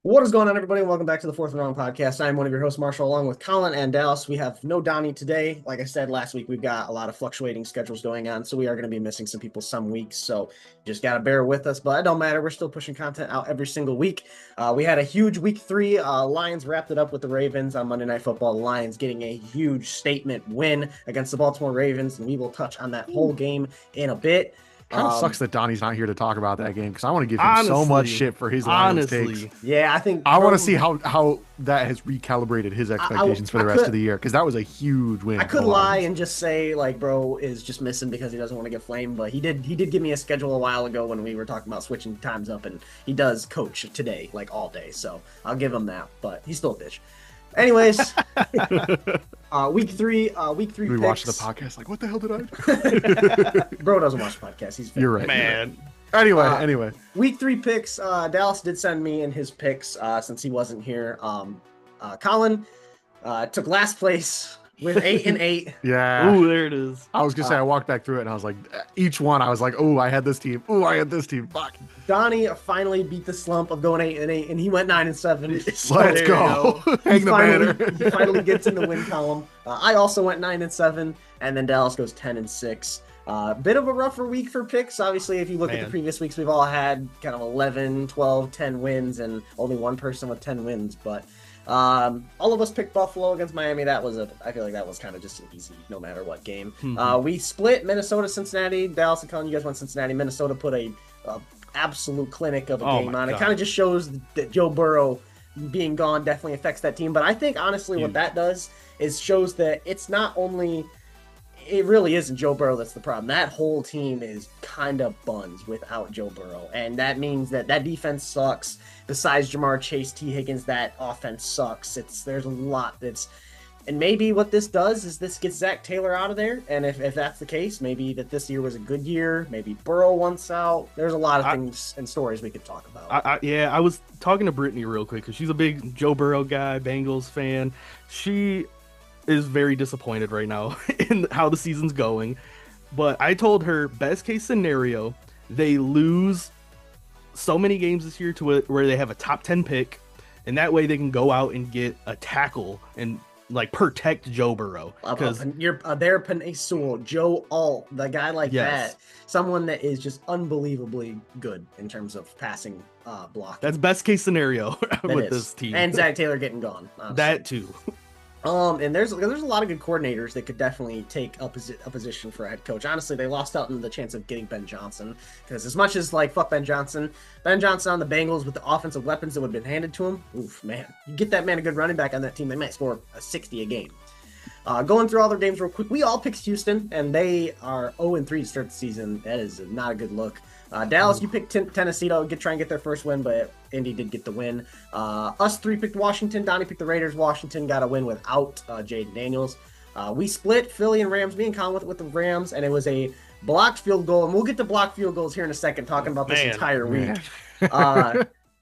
What is going on, everybody? Welcome back to the Fourth and Wrong podcast. I'm one of your hosts, Marshall, along with Colin and Dallas. We have no Donnie today. Like I said last week, we've got a lot of fluctuating schedules going on, so we are going to be missing some people some weeks. So just got to bear with us, but it don't matter. We're still pushing content out every single week. We had a huge week 3. Lions wrapped it up with the Ravens on Monday Night Football. Lions getting a huge statement win against the Baltimore Ravens, and we will touch on that whole game in a bit. Kind of sucks that Donnie's not here to talk about that game because I want to give him so much Honestly, shit for his Lions takes. honestly, Yeah, I think I want to see how that has recalibrated his expectations for the rest of the year because that was a huge win. I for could the lie Lions. and just say like bro is just missing because he doesn't want to get flamed, but he did give me a schedule a while ago when we were talking about switching times up, and he does coach today like all day, so I'll give him that. But he's still a bitch. Anyways, week three We picks. watched the podcast like, what the hell did I do? Bro doesn't watch podcasts. He's You're right. man. Anyway, Week 3 picks. Dallas did send me in his picks since he wasn't here. Colin took last place with 8-8. yeah. Ooh, there it is. I was gonna say I walked back through it and I was like, each one I was like, oh, I had this team. Oh, I had this team. Fuck. Donnie finally beat the slump of going 8-8, and he went 9-7. So Let's there you go. Hang the banner. He finally gets in the win column. I also went 9-7, and then Dallas goes 10-6. Bit of a rougher week for picks. Obviously, if you look at the previous weeks, we've all had kind of 11, 12, 10 wins, and only one person with 10 wins. But all of us picked Buffalo against Miami. I feel like that was kind of just an easy, no matter what game. We split Minnesota, Cincinnati. Dallas and Colin, you guys went Cincinnati. Minnesota put a absolute clinic of a game on. It kind of just shows that Joe Burrow being gone definitely affects that team. But I think honestly, what that does is shows that it's not only. It really isn't Joe Burrow that's the problem. That whole team is kind of buns without Joe Burrow. And that means that defense sucks. Besides Jamar Chase, T. Higgins, that offense sucks. There's a lot that's... And maybe what this does is this gets Zach Taylor out of there. And if that's the case, maybe that this year was a good year. Maybe Burrow wants out. There's a lot of things and stories we could talk about. I was talking to Brittany real quick because she's a big Joe Burrow guy, Bengals fan. She is very disappointed right now in how the season's going. But I told her, best case scenario, they lose so many games this year to where they have a top 10 pick, and that way they can go out and get a tackle and like protect Joe Burrow. Because you're there, Penei Sewell, Joe Alt, the guy like that, someone that is just unbelievably good in terms of passing block. That's best case scenario with this team. And Zach Taylor getting gone. Honestly. That too. And there's a lot of good coordinators that could definitely take a position for a head coach. Honestly, they lost out on the chance of getting Ben Johnson, because as much as like fuck Ben Johnson on the Bengals with the offensive weapons that would have been handed to him, oof, man, you get that man a good running back on that team, they might score a 60 a game. Going through all their games real quick, we all picked Houston, and they are 0-3 to start the season. That is not a good look. Dallas, you picked Tennessee to try and get their first win, but Indy did get the win. Us three picked Washington. Donnie picked the Raiders. Washington got a win without Jaden Daniels. We split Philly and Rams. Me and Colin with the Rams, and it was a blocked field goal. And we'll get to blocked field goals here in a second, talking about this entire week.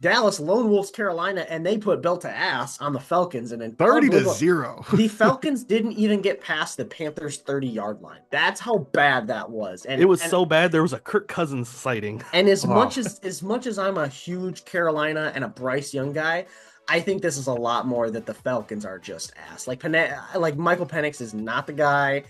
Dallas lone wolves Carolina, and they put belt to ass on the Falcons, and then 30-0. The Falcons didn't even get past the Panthers 30-yard line. That's how bad that was. And it was so bad there was a Kirk Cousins sighting. And as much as I'm a huge Carolina and a Bryce Young guy, I think this is a lot more that the Falcons are just ass. Like Michael Penix is not the guy.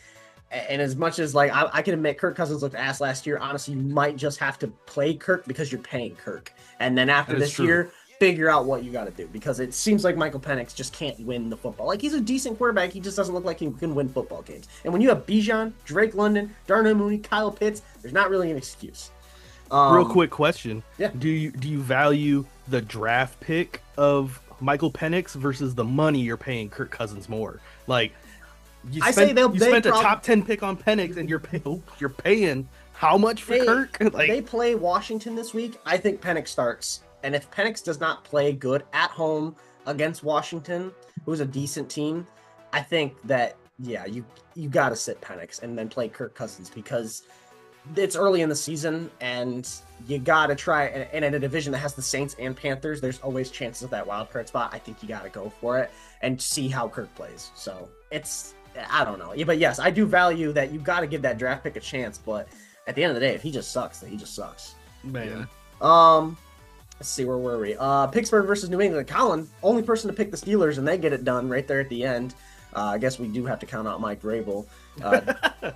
And as much as like I can admit Kirk Cousins looked ass last year, honestly, you might just have to play Kirk because you're paying Kirk. And then after this year, figure out what you got to do, because it seems like Michael Penix just can't win the football. Like, he's a decent quarterback. He just doesn't look like he can win football games. And when you have Bijan, Drake London, Darnell Mooney, Kyle Pitts, there's not really an excuse. Real quick question. Yeah. Do you value the draft pick of Michael Penix versus the money you're paying Kirk Cousins more? Like, you spent a top 10 pick on Penix, and you're paying how much for Kirk? Like, they play Washington this week. I think Penix starts. And if Penix does not play good at home against Washington, who's a decent team, I think that, yeah, you got to sit Penix and then play Kirk Cousins, because it's early in the season and you got to try. And in a division that has the Saints and Panthers, there's always chances of that wild card spot. I think you got to go for it and see how Kirk plays. So I don't know. Yeah, but yes, I do value that. You got to give that draft pick a chance. But at the end of the day, if he just sucks, then he just sucks. Man. Let's see, where were we? Pittsburgh versus New England. Colin, only person to pick the Steelers, and they get it done right there at the end. I guess we do have to count out Mike Vrabel.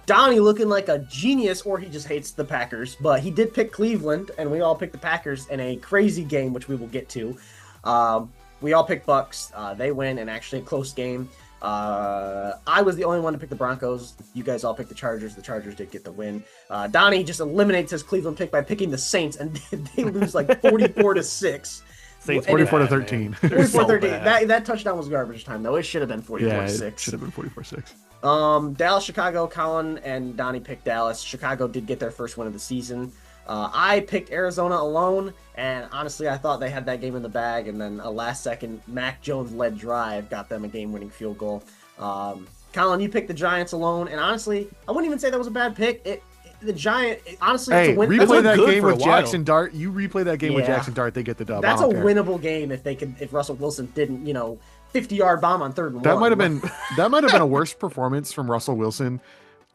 Donnie looking like a genius, or he just hates the Packers, but he did pick Cleveland, and we all picked the Packers in a crazy game, which we will get to. We all picked Bucks. They win, and actually a close game. I was the only one to pick the Broncos. You guys all picked the Chargers. The Chargers did get the win. Donnie just eliminates his Cleveland pick by picking the Saints, and they lose like 44-6. Saints 44-13. 44-13. That touchdown was garbage time, though. It should have been 44-6. Yeah, it should have been 44-6. Dallas, Chicago. Colin and Donnie picked Dallas. Chicago did get their first win of the season. I picked Arizona alone, and honestly, I thought they had that game in the bag, and then a last-second Mac Jones-led drive got them a game-winning field goal. Colin, you picked the Giants alone, and honestly, I wouldn't even say that was a bad pick. The Giants, honestly, hey, it's a win. Replay that game with Jackson Dart. You replay that game with Jackson Dart, they get the dub. That's a winnable game if Russell Wilson didn't, 50-yard bomb on 3rd and 1. That might have been a worse performance from Russell Wilson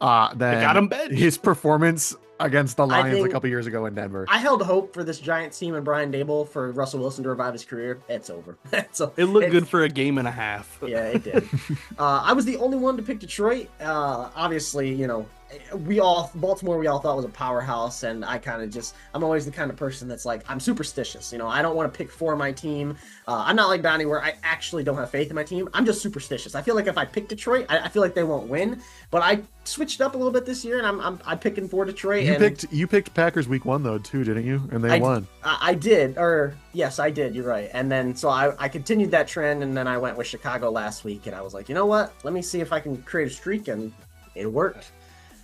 than got him benched. His performance against the Lions a couple years ago in Denver. I held hope for this Giants team and Brian Dable for Russell Wilson to revive his career. It's over. It looked good for a game and a half. Yeah, it did. I was the only one to pick Detroit. Obviously, Baltimore we all thought was a powerhouse, and I'm always the kind of person that's like, I'm superstitious. I don't want to pick for my team. I'm not like Donnie where I actually don't have faith in my team. I'm just superstitious. I feel like if I pick Detroit, I feel like they won't win. But I switched up a little bit this year, and I'm picking for Detroit. You picked Packers week 1 though too, didn't you? And they won. I did, or yes, I did. You're right. And then so I continued that trend, and then I went with Chicago last week, and I was like, you know what? Let me see if I can create a streak, and it worked.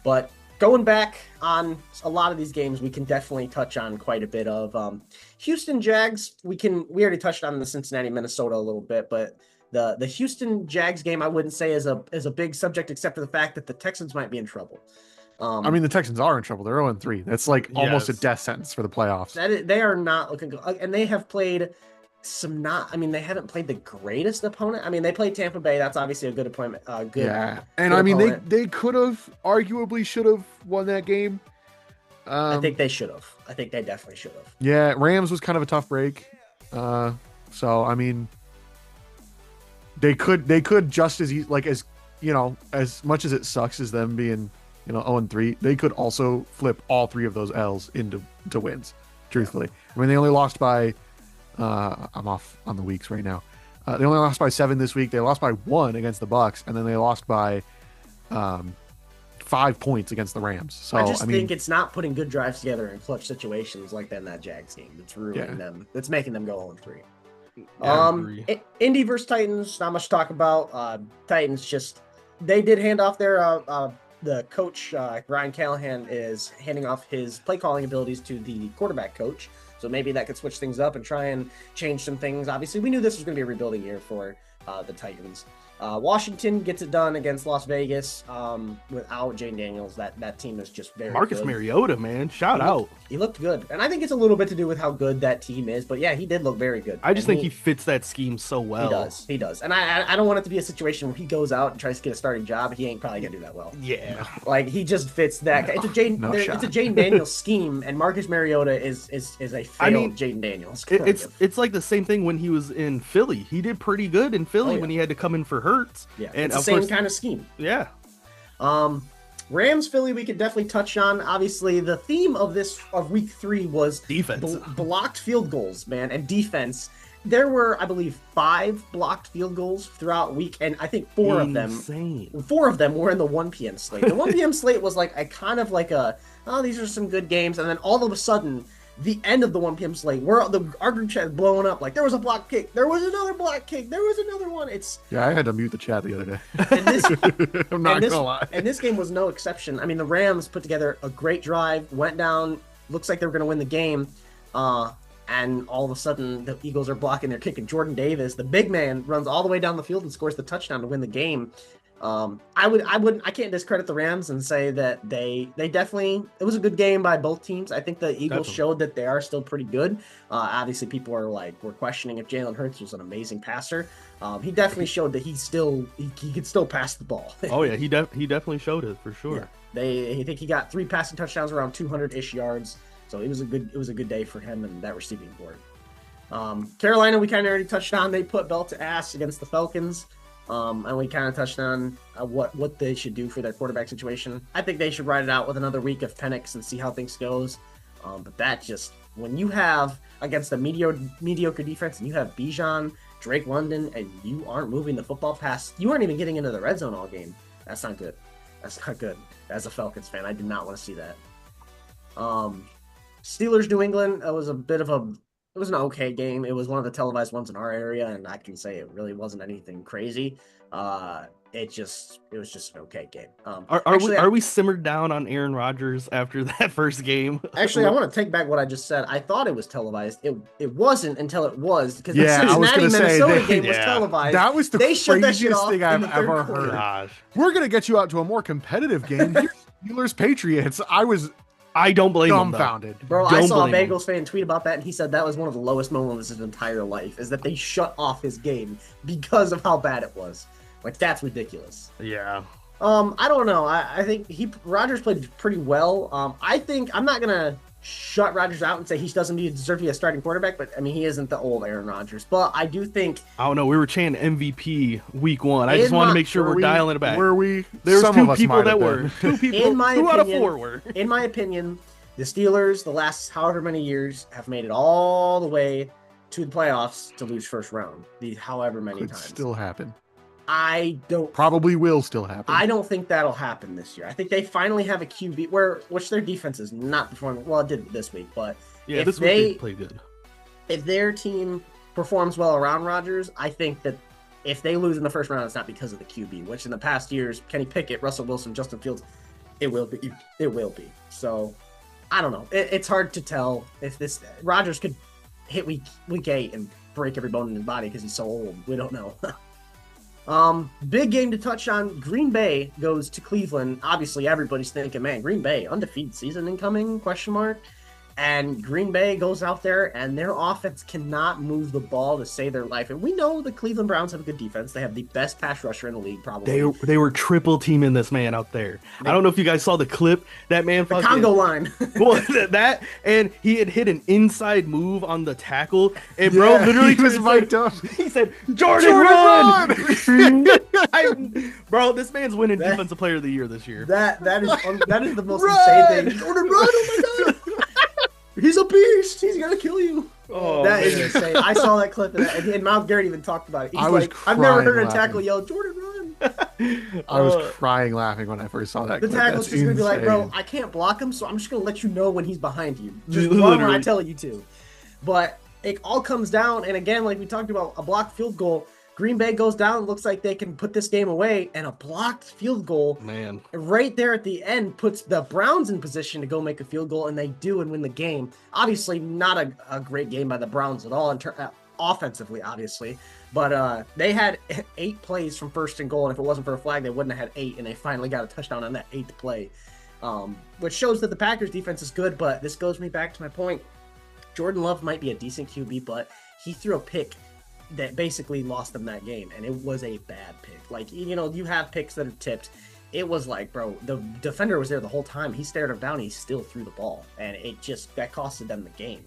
But going back on a lot of these games, we can definitely touch on quite a bit of Houston Jags. We already touched on the Cincinnati Minnesota a little bit, but the Houston Jags game I wouldn't say is a big subject, except for the fact that the Texans might be in trouble. The Texans are in trouble. They're 0-3. That's like almost a death sentence for the playoffs. They are not looking good, and they have played they haven't played the greatest opponent. They played Tampa Bay. That's obviously a good opponent. They could have arguably should have won that game. I think they should have. I think they definitely should have. Yeah, Rams was kind of a tough break. They could just as as much as it sucks as them being 0-3, they could also flip all 3 of those L's into wins. Truthfully, they only lost by. I'm off on the weeks right now. They only lost by 7 this week. They lost by 1 against the Bucks, and then they lost by 5 points against the Rams. So I think it's not putting good drives together in clutch situations like that in that Jags game. It's ruining them. It's making them go 0-3. Indy versus Titans. Not much to talk about. Titans they did hand off their the coach. Ryan Callahan is handing off his play calling abilities to the quarterback coach. So maybe that could switch things up and try and change some things. Obviously, we knew this was going to be a rebuilding year for the Titans. Washington gets it done against Las Vegas without Jane Daniels. That team is just very Marcus good. Mariota, man. Shout out. He looked good. And I think it's a little bit to do with how good that team is. But yeah, he did look very good. I just think he fits that scheme so well. He does. And I don't want it to be a situation where he goes out and tries to get a starting job. He ain't probably going to do that well. Yeah. Like, he just fits that. It's a Jane Daniels scheme, and Marcus Mariota is a failed Jane Daniels. It's like the same thing when he was in Philly. He did pretty good in Philly when he had to come in for Hurts. Yeah, and it's the same kind of scheme. Yeah. Rams Philly we could definitely touch on. Obviously, the theme of week 3 was defense, blocked field goals, man, and defense. There were, I believe, 5 blocked field goals throughout week, and I think 4 of them were in the 1 p.m. slate. The 1 p.m. slate was like these are some good games, and then all of a sudden, the end of the 1 p.m. slate, where our group chat is blowing up, like there was a block kick, there was another block kick, there was another one. I had to mute the chat the other day. I'm not gonna lie. And this game was no exception. The Rams put together a great drive, went down, looks like they were going to win the game, and all of a sudden the Eagles are blocking their kick, and Jordan Davis, the big man, runs all the way down the field and scores the touchdown to win the game. I can't discredit the Rams and say that they definitely, it was a good game by both teams. I think the Eagles showed that they are still pretty good. Obviously people were questioning if Jalen Hurts was an amazing passer. He definitely showed that he could still pass the ball. Oh yeah, he definitely showed it for sure. Yeah. I think he got 3 passing touchdowns around 200-ish yards. So it was a good day for him and that receiving board. Carolina, we kind of already touched on. They put belt to ass against the Falcons. And we kind of touched on what they should do for their quarterback situation. I think they should ride it out with another week of Penix and see how things goes. But that just, when you have against a mediocre defense and you have Bijan, Drake London, and you aren't moving the football past, you aren't even getting into the red zone all game. That's not good. That's not good. As a Falcons fan, I did not want to see that. Steelers, New England, it was an okay game. It was one of the televised ones in our area, and I can say it really wasn't anything crazy. It was just an okay game. Are we simmered down on Aaron Rodgers after that first game? Actually, I want to take back what I just said. I thought it was televised. It wasn't until it was, because the Cincinnati Minnesota game was televised. That was the craziest thing I've ever heard. Gosh. We're gonna get you out to a more competitive game. Steelers Patriots. I don't blame dumbfounded. him. Bro, I saw a Bengals fan tweet about that, and he said that was one of the lowest moments of his entire life, is that they shut off his game because of how bad it was. Like, that's ridiculous. Yeah. I don't know. I think Rodgers played pretty well. I think I'm not gonna shut Rodgers out and say he doesn't deserve to be a starting quarterback, but I mean, he isn't the old Aaron Rodgers. But I do think, I don't know. We were chanting MVP week 1. I just want to make sure we're dialing it back. Were we? There's two people that were. Two people. In my two opinion, out of 4 were. In my opinion, the Steelers, the last however many years, have made it all the way to the playoffs to lose first round. However many Could times. still happen. Probably will still happen. I don't think that'll happen this year. I think they finally have a QB which their defense is not performing well. It did this week, but yeah, if this week they played good. If their team performs well around Rodgers, I think that if they lose in the first round, it's not because of the QB. Which in the past years, Kenny Pickett, Russell Wilson, Justin Fields, it will be. It will be. So I don't know. It's hard to tell if this Rodgers could hit week 8 and break every bone in his body because he's so old. We don't know. Big game to touch on. Green Bay goes to Cleveland. Obviously, everybody's thinking, man, Green Bay, undefeated season incoming, ? And Green Bay goes out there, and their offense cannot move the ball to save their life. And we know the Cleveland Browns have a good defense. They have the best pass rusher in the league, probably. They were triple teaming this man out there. I don't know if you guys saw the clip. That man the Congo line. Well, that, and he had hit an inside move on the tackle. And bro, literally he was mic'd up. He said, Jordan run! Bro, this man's winning Defensive Player of the Year this year. That is the most insane thing. Jordan run! Oh my god! He's a beast. He's gonna kill you. Oh, that is insane. I saw that clip, and Miles Garrett even talked about it. He's like, I've never heard a tackle yell, "Jordan, run!" I was crying laughing when I first saw that. The tackle's just gonna be like, "Bro, I can't block him, so I'm just gonna let you know when he's behind you. Just run when I tell you to." But it all comes down, and again, like we talked about, a blocked field goal. Green Bay goes down, looks like they can put this game away, and a blocked field goal, man, right there at the end puts the Browns in position to go make a field goal, and they do and win the game. Obviously, not a great game by the Browns at all, offensively, obviously, but they had 8 plays from first and goal, and if it wasn't for a flag, they wouldn't have had 8, and they finally got a touchdown on that 8th play, which shows that the Packers' defense is good. But this goes me back to my point. Jordan Love might be a decent QB, but he threw a pick that basically lost them that game, and it was a bad pick. Like, you know, you have picks that are tipped. It was like, bro, the defender was there the whole time. He stared him down. He still threw the ball, and that costed them the game.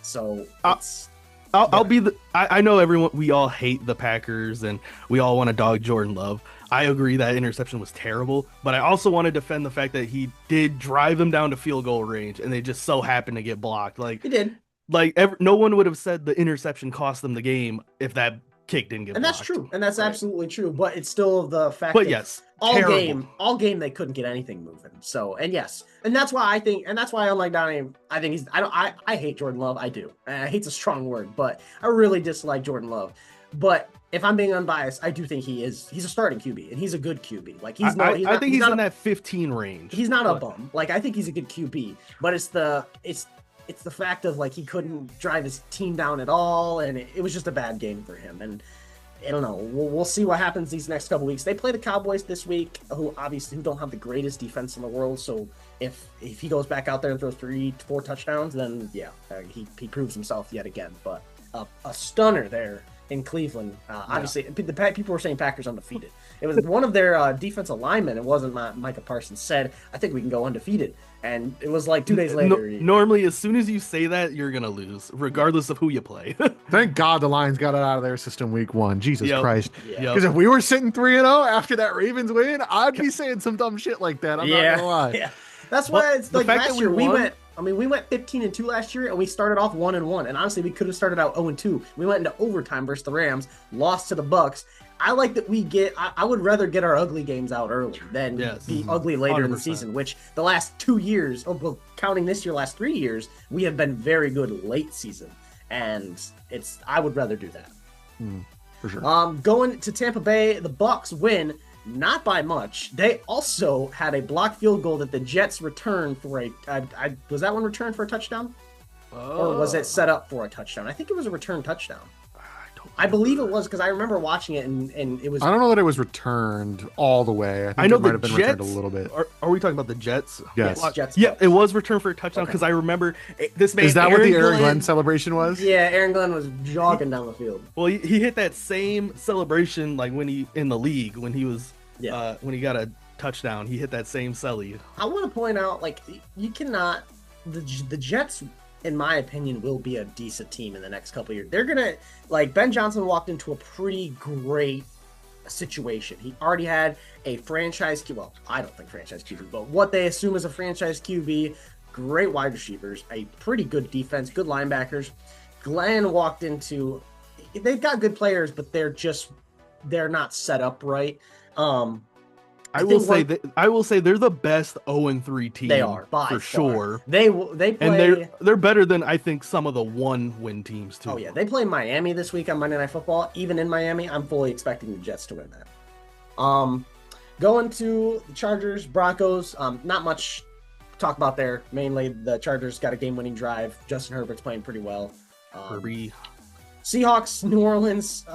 So I know everyone. We all hate the Packers, and we all want to dog Jordan Love. I agree that interception was terrible, but I also want to defend the fact that he did drive them down to field goal range, and they just so happened to get blocked. Like he did. Like no one would have said the interception cost them the game if that kick didn't get blocked. And that's true. And that's absolutely true. But it's still the fact that yes, all game they couldn't get anything moving. So, and yes. And that's why unlike Donnie, I think I hate Jordan Love. I do. And I hate's a strong word, but I really dislike Jordan Love. But if I'm being unbiased, I do think he's a starting QB, and he's a good QB. Like I think he's in that 15 range. He's not a bum. Like, I think he's a good QB, but it's the fact of, like, he couldn't drive his team down at all, and it was just a bad game for him. And I don't know. We'll see what happens these next couple weeks. They play the Cowboys this week, who don't have the greatest defense in the world. So if he goes back out there and throws 3-4 touchdowns, then yeah, he proves himself yet again. But a stunner there in Cleveland. Obviously, people were saying Packers undefeated. It was one of their defensive linemen. It wasn't Micah Parsons said, I think we can go undefeated. And it was like 2 days later. Normally, as soon as you say that, you're going to lose, regardless of who you play. Thank God the Lions got it out of their system week 1. Jesus Christ. Because Yep. if we were sitting 3-0 after that Ravens win, I'd be saying some dumb shit like that. I'm not going to lie. Yeah. That's why it's like fact last that year we went 15-2 last year, and we started off 1-1. And honestly, we could have started out 0-2. We went into overtime versus the Rams, lost to the Bucks. I like that we get. I would rather get our ugly games out early than be ugly later 100%. In the season. Which the last 2 years, counting this year, last 3 years, we have been very good late season, and I would rather do that. For sure. Going to Tampa Bay, the Bucks win. Not by much. They also had a blocked field goal that the Jets returned for was that one returned for a touchdown? Or was it set up for a touchdown? I think it was a return touchdown. I believe it was because I remember watching it and it was. I don't know that it was returned all the way. I know it might have been Jets, returned a little bit. Are we talking about the Jets? Yes. Jets. Yeah, it was returned for a touchdown because I remember this man. Is that what the Aaron Glenn celebration was? Yeah, Aaron Glenn was jogging down the field. Well, he hit that same celebration like when he in the league when he was when he got a touchdown. He hit that same celly. I want to point out like you cannot the Jets. In my opinion, will be a decent team in the next couple of years. They're gonna Ben Johnson walked into a pretty great situation. He already had a franchise QB. Well, I don't think franchise QB, but what they assume is a franchise QB. Great wide receivers, a pretty good defense, good linebackers. Glenn walked into. They've got good players, but they're not set up right. I will say they're the best 0-3 team. They are by for far. sure. They play, and they're better than I think some of the 1-win teams too. Oh yeah, they play Miami this week on Monday Night Football. Even in Miami, I'm fully expecting the Jets to win that. Going to the Chargers, Broncos. Not much to talk about there. Mainly the Chargers got a game-winning drive. Justin Herbert's playing pretty well. Herbie. Seahawks, New Orleans.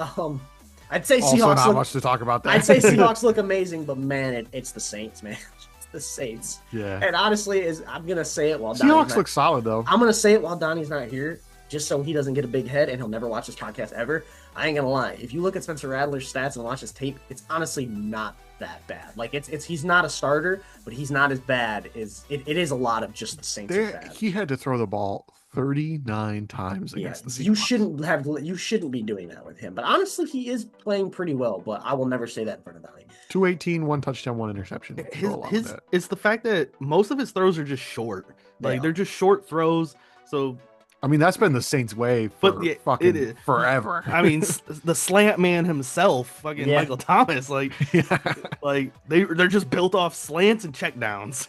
I'd say also Seahawks. Not much to talk about that. I'd say Seahawks look amazing, but man, it's the Saints, man. It's the Saints. Yeah. And honestly, I'm gonna say it while Seahawks look solid though. I'm gonna say it while Donnie's not here, just so he doesn't get a big head and he'll never watch this podcast ever. I ain't gonna lie. If you look at Spencer Rattler's stats and watch his tape, it's honestly not that bad. Like it's he's not a starter, but he's not as bad as it is a lot of just the Saints. He had to throw the ball 39 times against the Seahawks. You shouldn't be doing that with him. But honestly, he is playing pretty well. But I will never say that in front of Donnie. 218, 1 touchdown, 1 interception. It's the fact that most of his throws are just short. They're just short throws. So I mean, that's been the Saints' way for fucking forever. I mean, the slant man himself, fucking Michael Thomas, they're just built off slants and checkdowns.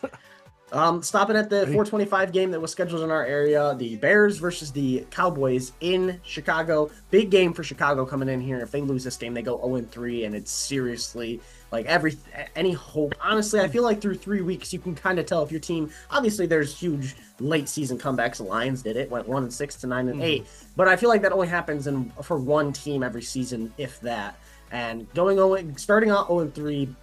Stopping at the 425 game that was scheduled in our area, the Bears versus the Cowboys in Chicago. Big game for Chicago coming in here. If they lose this game, they go 0-3, and it's seriously like any hope. Honestly, I feel like through 3 weeks, you can kind of tell if your team. Obviously, there's huge late season comebacks. The Lions did it, went 1-6 to 9-8. But I feel like that only happens for one team every season, if that. And starting out 0-3.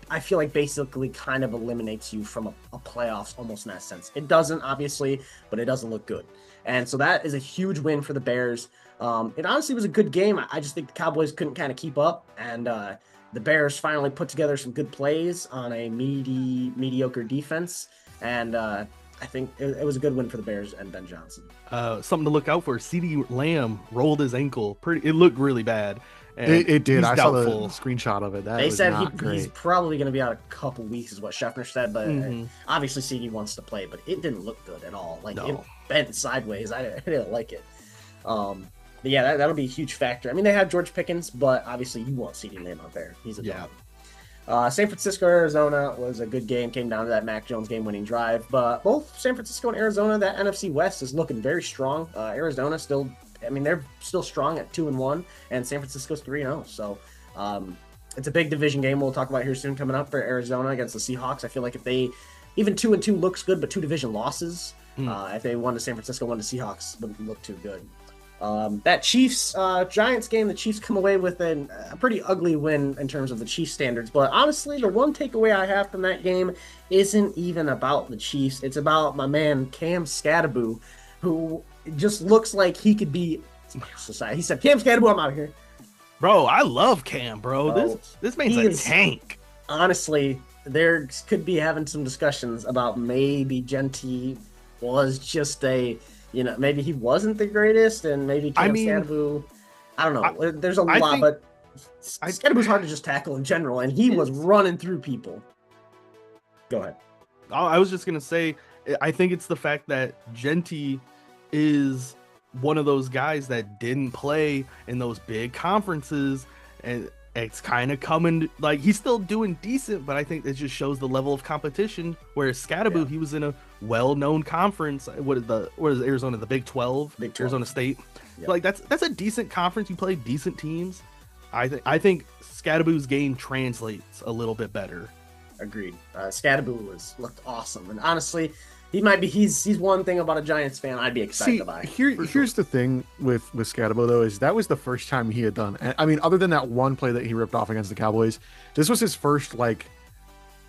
I feel like basically kind of eliminates you from a playoffs almost in that sense. It doesn't, obviously, but it doesn't look good. And so that is a huge win for the Bears. It honestly was a good game. I just think the Cowboys couldn't kind of keep up. And the Bears finally put together some good plays on a mediocre defense. And I think it was a good win for the Bears and Ben Johnson. Something to look out for. CeeDee Lamb rolled his ankle. It looked really bad. It did. I saw the screenshot of it. They said he's probably going to be out a couple weeks, is what Scheffner said. But obviously, CD wants to play, but it didn't look good at all. It bent sideways. I didn't like it. But yeah, that'll be a huge factor. I mean, they have George Pickens, but obviously, you want CD Lamb out there. He's a dog. San Francisco, Arizona was a good game. Came down to that Mac Jones game-winning drive. But both San Francisco and Arizona, that NFC West is looking very strong. Arizona still. I mean, they're still strong at 2-1, and San Francisco's 3-0. So it's a big division game we'll talk about here soon coming up for Arizona against the Seahawks. I feel like if they even 2-2 looks good, but 2 division losses, if they won to San Francisco, won to Seahawks, wouldn't look too good. That Chiefs Giants game, the Chiefs come away with a pretty ugly win in terms of the Chiefs standards. But honestly, the one takeaway I have from that game isn't even about the Chiefs. It's about my man Cam Skattebo, who just looks like he could be society. He said, Cam Skattebo, I'm out of here. Bro, I love Cam, bro. Bro, This man's he a is- tank. Honestly, there could be having some discussions about maybe Genty was just maybe he wasn't the greatest, and maybe I Cam mean, Scadaboo. I don't I, know. There's a I lot, think but I Scadaboo's hard to just tackle in general, and he was running through people. Go ahead. I was just gonna say, I think it's the fact that Genty is one of those guys that didn't play in those big conferences, and it's kind of coming. Like, he's still doing decent, but I think it just shows the level of competition. Whereas Scadaboo, he was in a well-known conference. What is Arizona? The Big 12, Big 12. Arizona State. Yep. Like, that's a decent conference. You play decent teams. I think Scadaboo's game translates a little bit better. Agreed. Scadaboo looked awesome, and honestly, he's one thing about a Giants fan I'd be excited about. Here's the thing with Scadaboo though, is that was the first time he had done. I mean, other than that one play that he ripped off against the Cowboys, this was his first like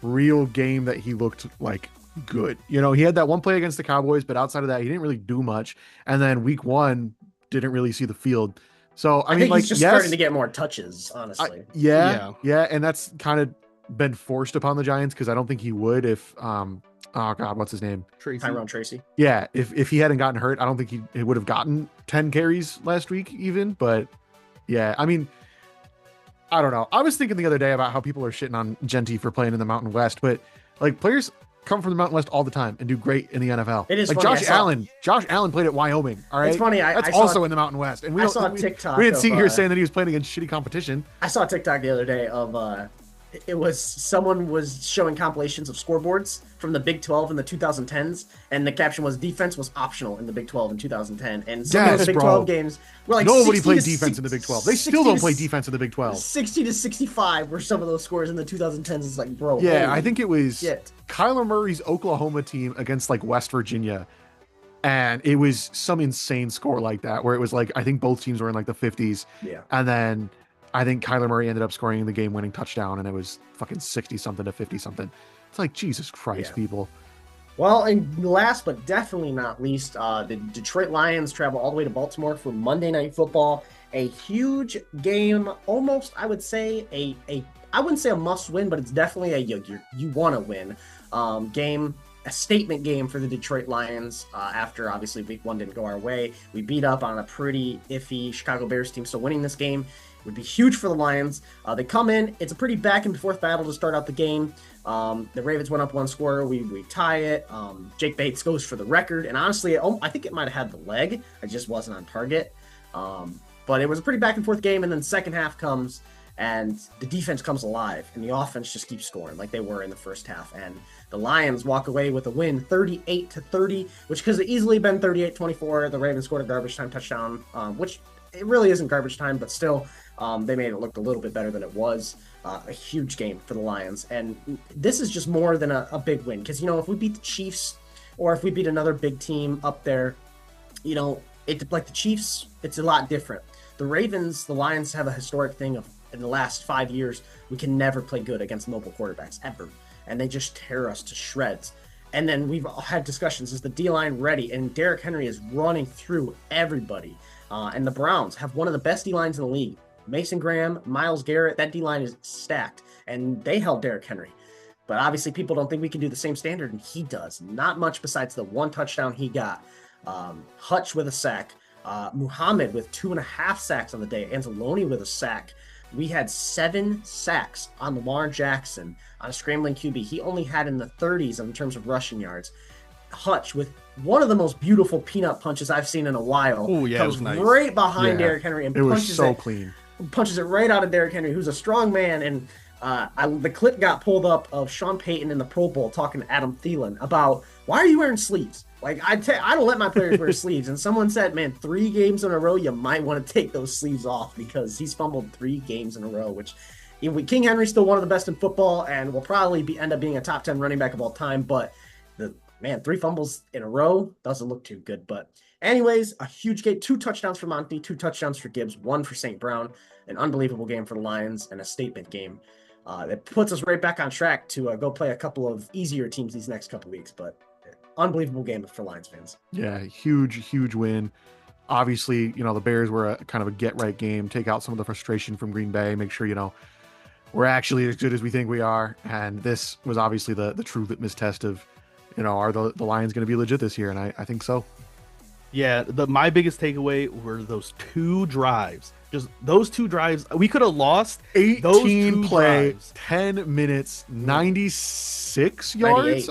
real game that he looked like good. You know, he had that one play against the Cowboys, but outside of that, he didn't really do much. And then week 1 didn't really see the field. So I mean, think like, he's just yes, starting to get more touches, honestly. Yeah, and that's kind of been forced upon the Giants because I don't think he would if oh god, what's his name? Tyrone Tracy. Yeah, if he hadn't gotten hurt, I don't think he would have gotten 10 carries last week even. But yeah, I mean, I don't know. I was thinking the other day about how people are shitting on Genty for playing in the Mountain West, but like, players come from the Mountain West all the time and do great in the NFL. It is like funny, Josh Allen played at Wyoming. All right, it's funny. That's also in the Mountain West, and I saw a TikTok. We didn't see here saying that he was playing against shitty competition. I saw a TikTok the other day of it was someone was showing compilations of scoreboards from the Big 12 in the 2010s, and the caption was "Defense was optional in the Big 12 in 2010." And some of those Big 12 games were like nobody played defense in the Big 12. They still don't play defense in the Big 12. 60-65 were some of those scores in the 2010s. It's like, bro. Yeah, I think it was Kyler Murray's Oklahoma team against like West Virginia, and it was some insane score like that where it was like, I think both teams were in like the 50s. Yeah, and then I think Kyler Murray ended up scoring the game-winning touchdown, and it was fucking 60-something to 50-something. It's like, Jesus Christ, people. Well, and last but definitely not least, the Detroit Lions travel all the way to Baltimore for Monday Night Football. A huge game, almost, I would say, I wouldn't say a must-win, but it's definitely you want to win game. A statement game for the Detroit Lions after, obviously, week 1 didn't go our way. We beat up on a pretty iffy Chicago Bears team, so winning this game would be huge for the Lions. They come in. It's a pretty back-and-forth battle to start out the game. The Ravens went up 1 score. We tie it. Jake Bates goes for the record. And honestly, I think it might have had the leg. It just wasn't on target. But it was a pretty back-and-forth game. And then second half comes, and the defense comes alive. And the offense just keeps scoring like they were in the first half. And the Lions walk away with a win, 38-30, which could have easily been 38-24. The Ravens scored a garbage time touchdown, which it really isn't garbage time, but still, they made it look a little bit better than it was. A huge game for the Lions. And this is just more than a big win. Because, if we beat the Chiefs or if we beat another big team up there, like the Chiefs, it's a lot different. The Ravens, the Lions have a historic thing of, in the last 5 years, we can never play good against mobile quarterbacks, ever. And they just tear us to shreds. And then we've had discussions, is the D-line ready? And Derrick Henry is running through everybody. And the Browns have one of the best D-lines in the league. Mason Graham, Myles Garrett, that D-line is stacked. And they held Derrick Henry. But obviously people don't think we can do the same standard, and he does. Not much besides the 1 touchdown he got. Hutch with a sack. Muhammad with 2.5 sacks on the day. Anzalone with a sack. We had 7 sacks on Lamar Jackson on a scrambling QB. He only had in the 30s in terms of rushing yards. Hutch with one of the most beautiful peanut punches I've seen in a while. Oh yeah, comes it was nice. Right behind Derrick Henry and punches it clean. Punches it right out of Derrick Henry, who's a strong man. And the clip got pulled up of Sean Payton in the Pro Bowl talking to Adam Thielen about, why are you wearing sleeves? Like, I don't let my players wear sleeves. And someone said, man, 3 games in a row, you might want to take those sleeves off, because he's fumbled 3 games in a row, which King Henry's still one of the best in football and will probably end up being a top 10 running back of all time. But 3 fumbles in a row doesn't look too good. But anyways, a huge game, 2 touchdowns for Monty, 2 touchdowns for Gibbs, 1 for St. Brown, an unbelievable game for the Lions, and a statement game that puts us right back on track to go play a couple of easier teams these next couple weeks. But unbelievable game for Lions fans. Yeah, huge win. Obviously, the Bears were a kind of a get right game, take out some of the frustration from Green Bay, make sure, we're actually as good as we think we are. And this was obviously the true litmus test of, are the Lions going to be legit this year? And I think so. Yeah, my biggest takeaway were those 2 drives. Just those 2 drives. We could have lost 18 play, drives. 10 minutes, 96 yards?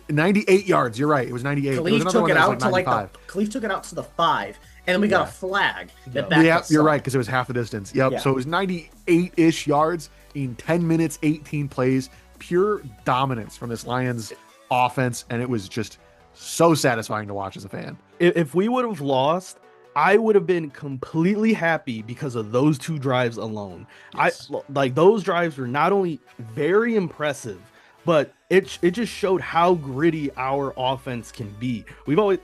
98 yards. You're right. It was 98. Khalif took it out to Khalif took it out to the 5, and then we got a flag. Yeah, you're right, because it was half the distance. Yep. Yeah. So it was 98-ish yards in 10 minutes, 18 plays. Pure dominance from this Lions offense, and it was just so satisfying to watch as a fan. If we would have lost, I would have been completely happy because of those 2 drives alone. Yes. Those drives were not only very impressive, but it just showed how gritty our offense can be. We've always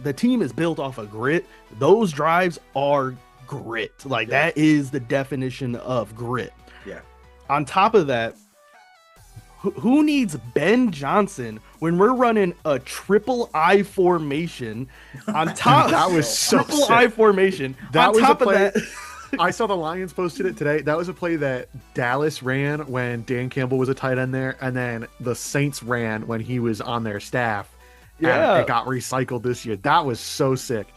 the team is built off of grit. Those drives are grit. That is the definition of grit. Yeah. On top of that, who needs Ben Johnson when we're running a triple I formation on top? That was so triple sick. I formation. That on was top a play. Of that, I saw the Lions posted it today. That was a play that Dallas ran when Dan Campbell was a tight end there, and then the Saints ran when he was on their staff. Yeah, and it got recycled this year. That was so sick.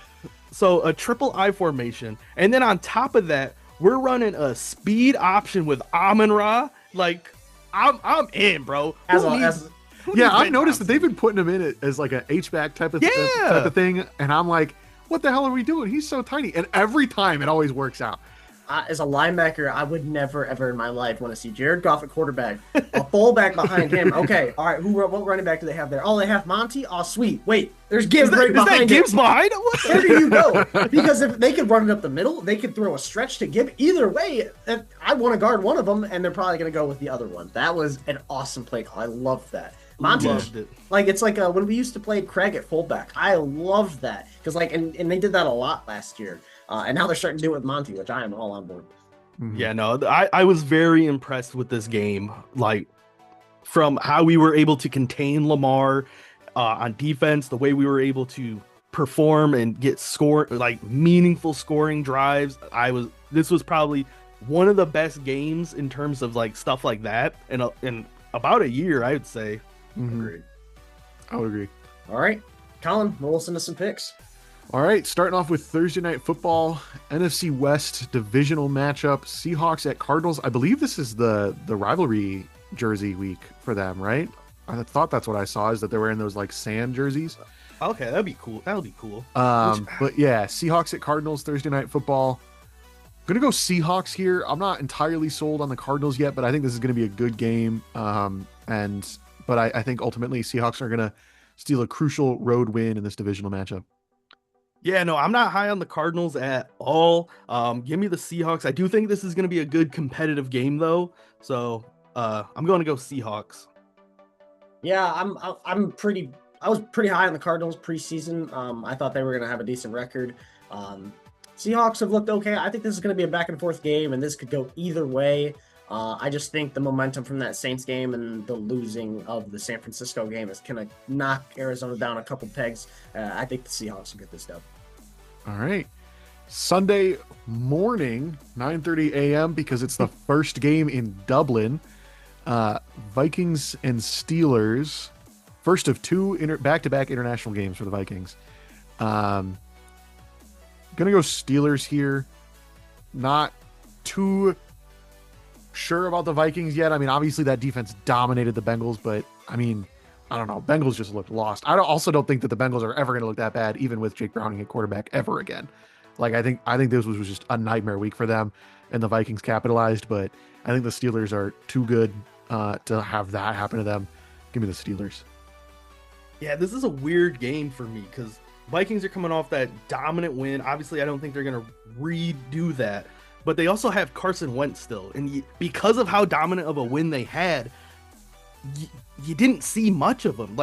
So a triple I formation, and then on top of that, we're running a speed option with Amon-Ra. I'm in, bro. I've noticed that they've been putting him in it as an H-back type of thing, and I'm like, what the hell are we doing? He's so tiny, and every time it always works out. As a linebacker, I would never, ever in my life want to see Jared Goff at quarterback, a fullback behind him. Okay, all right, what running back do they have there? Oh, they have Monty? Oh, sweet. Wait, there's Gibbs right behind him. Gibbs behind him? Where do you go? Because if they could run it up the middle, they could throw a stretch to Gibbs. Either way, I want to guard one of them, and they're probably going to go with the other one. That was an awesome play call. I loved that. Monty, it's like when we used to play Craig at fullback. I loved that because and they did that a lot last year, and now they're starting to do it with Monty, which I am all on board. Mm-hmm. Yeah, no, I was very impressed with this game, from how we were able to contain Lamar on defense, the way we were able to perform and get meaningful scoring drives. This was probably one of the best games in terms of stuff like that in about a year, I would say. Mm-hmm. Agreed. I would agree. All right, Colin, we'll listen to some picks. All right, starting off with Thursday Night Football, NFC West divisional matchup, Seahawks at Cardinals. I believe this is the rivalry jersey week for them, right? I thought that's what I saw, is that they're wearing those sand jerseys. Okay, that'd be cool. But yeah, Seahawks at Cardinals, Thursday Night Football. I'm going to go Seahawks here. I'm not entirely sold on the Cardinals yet, but I think this is going to be a good game. But I think ultimately Seahawks are going to steal a crucial road win in this divisional matchup. Yeah, no, I'm not high on the Cardinals at all. Give me the Seahawks. I do think this is going to be a good competitive game, though. So I'm going to go Seahawks. Yeah, I was pretty high on the Cardinals preseason. I thought they were going to have a decent record. Seahawks have looked okay. I think this is going to be a back and forth game, and this could go either way. I just think the momentum from that Saints game and the losing of the San Francisco game is going to knock Arizona down a couple pegs. I think the Seahawks will get this dub. All right. Sunday morning, 9:30 a.m., because it's the first game in Dublin. Vikings and Steelers. First of 2 back-to-back international games for the Vikings. Gonna go Steelers here. Not too sure about the Vikings yet. I mean, obviously that defense dominated the Bengals, but I don't know. Bengals just looked lost. I also don't think that the Bengals are ever going to look that bad, even with Jake Browning at quarterback ever again. I think this was just a nightmare week for them, and the Vikings capitalized. But I think the Steelers are too good to have that happen to them. Give me the Steelers. Yeah, this is a weird game for me because Vikings are coming off that dominant win. Obviously, I don't think they're going to redo that. But they also have Carson Wentz still. And because of how dominant of a win they had, you didn't see much of them.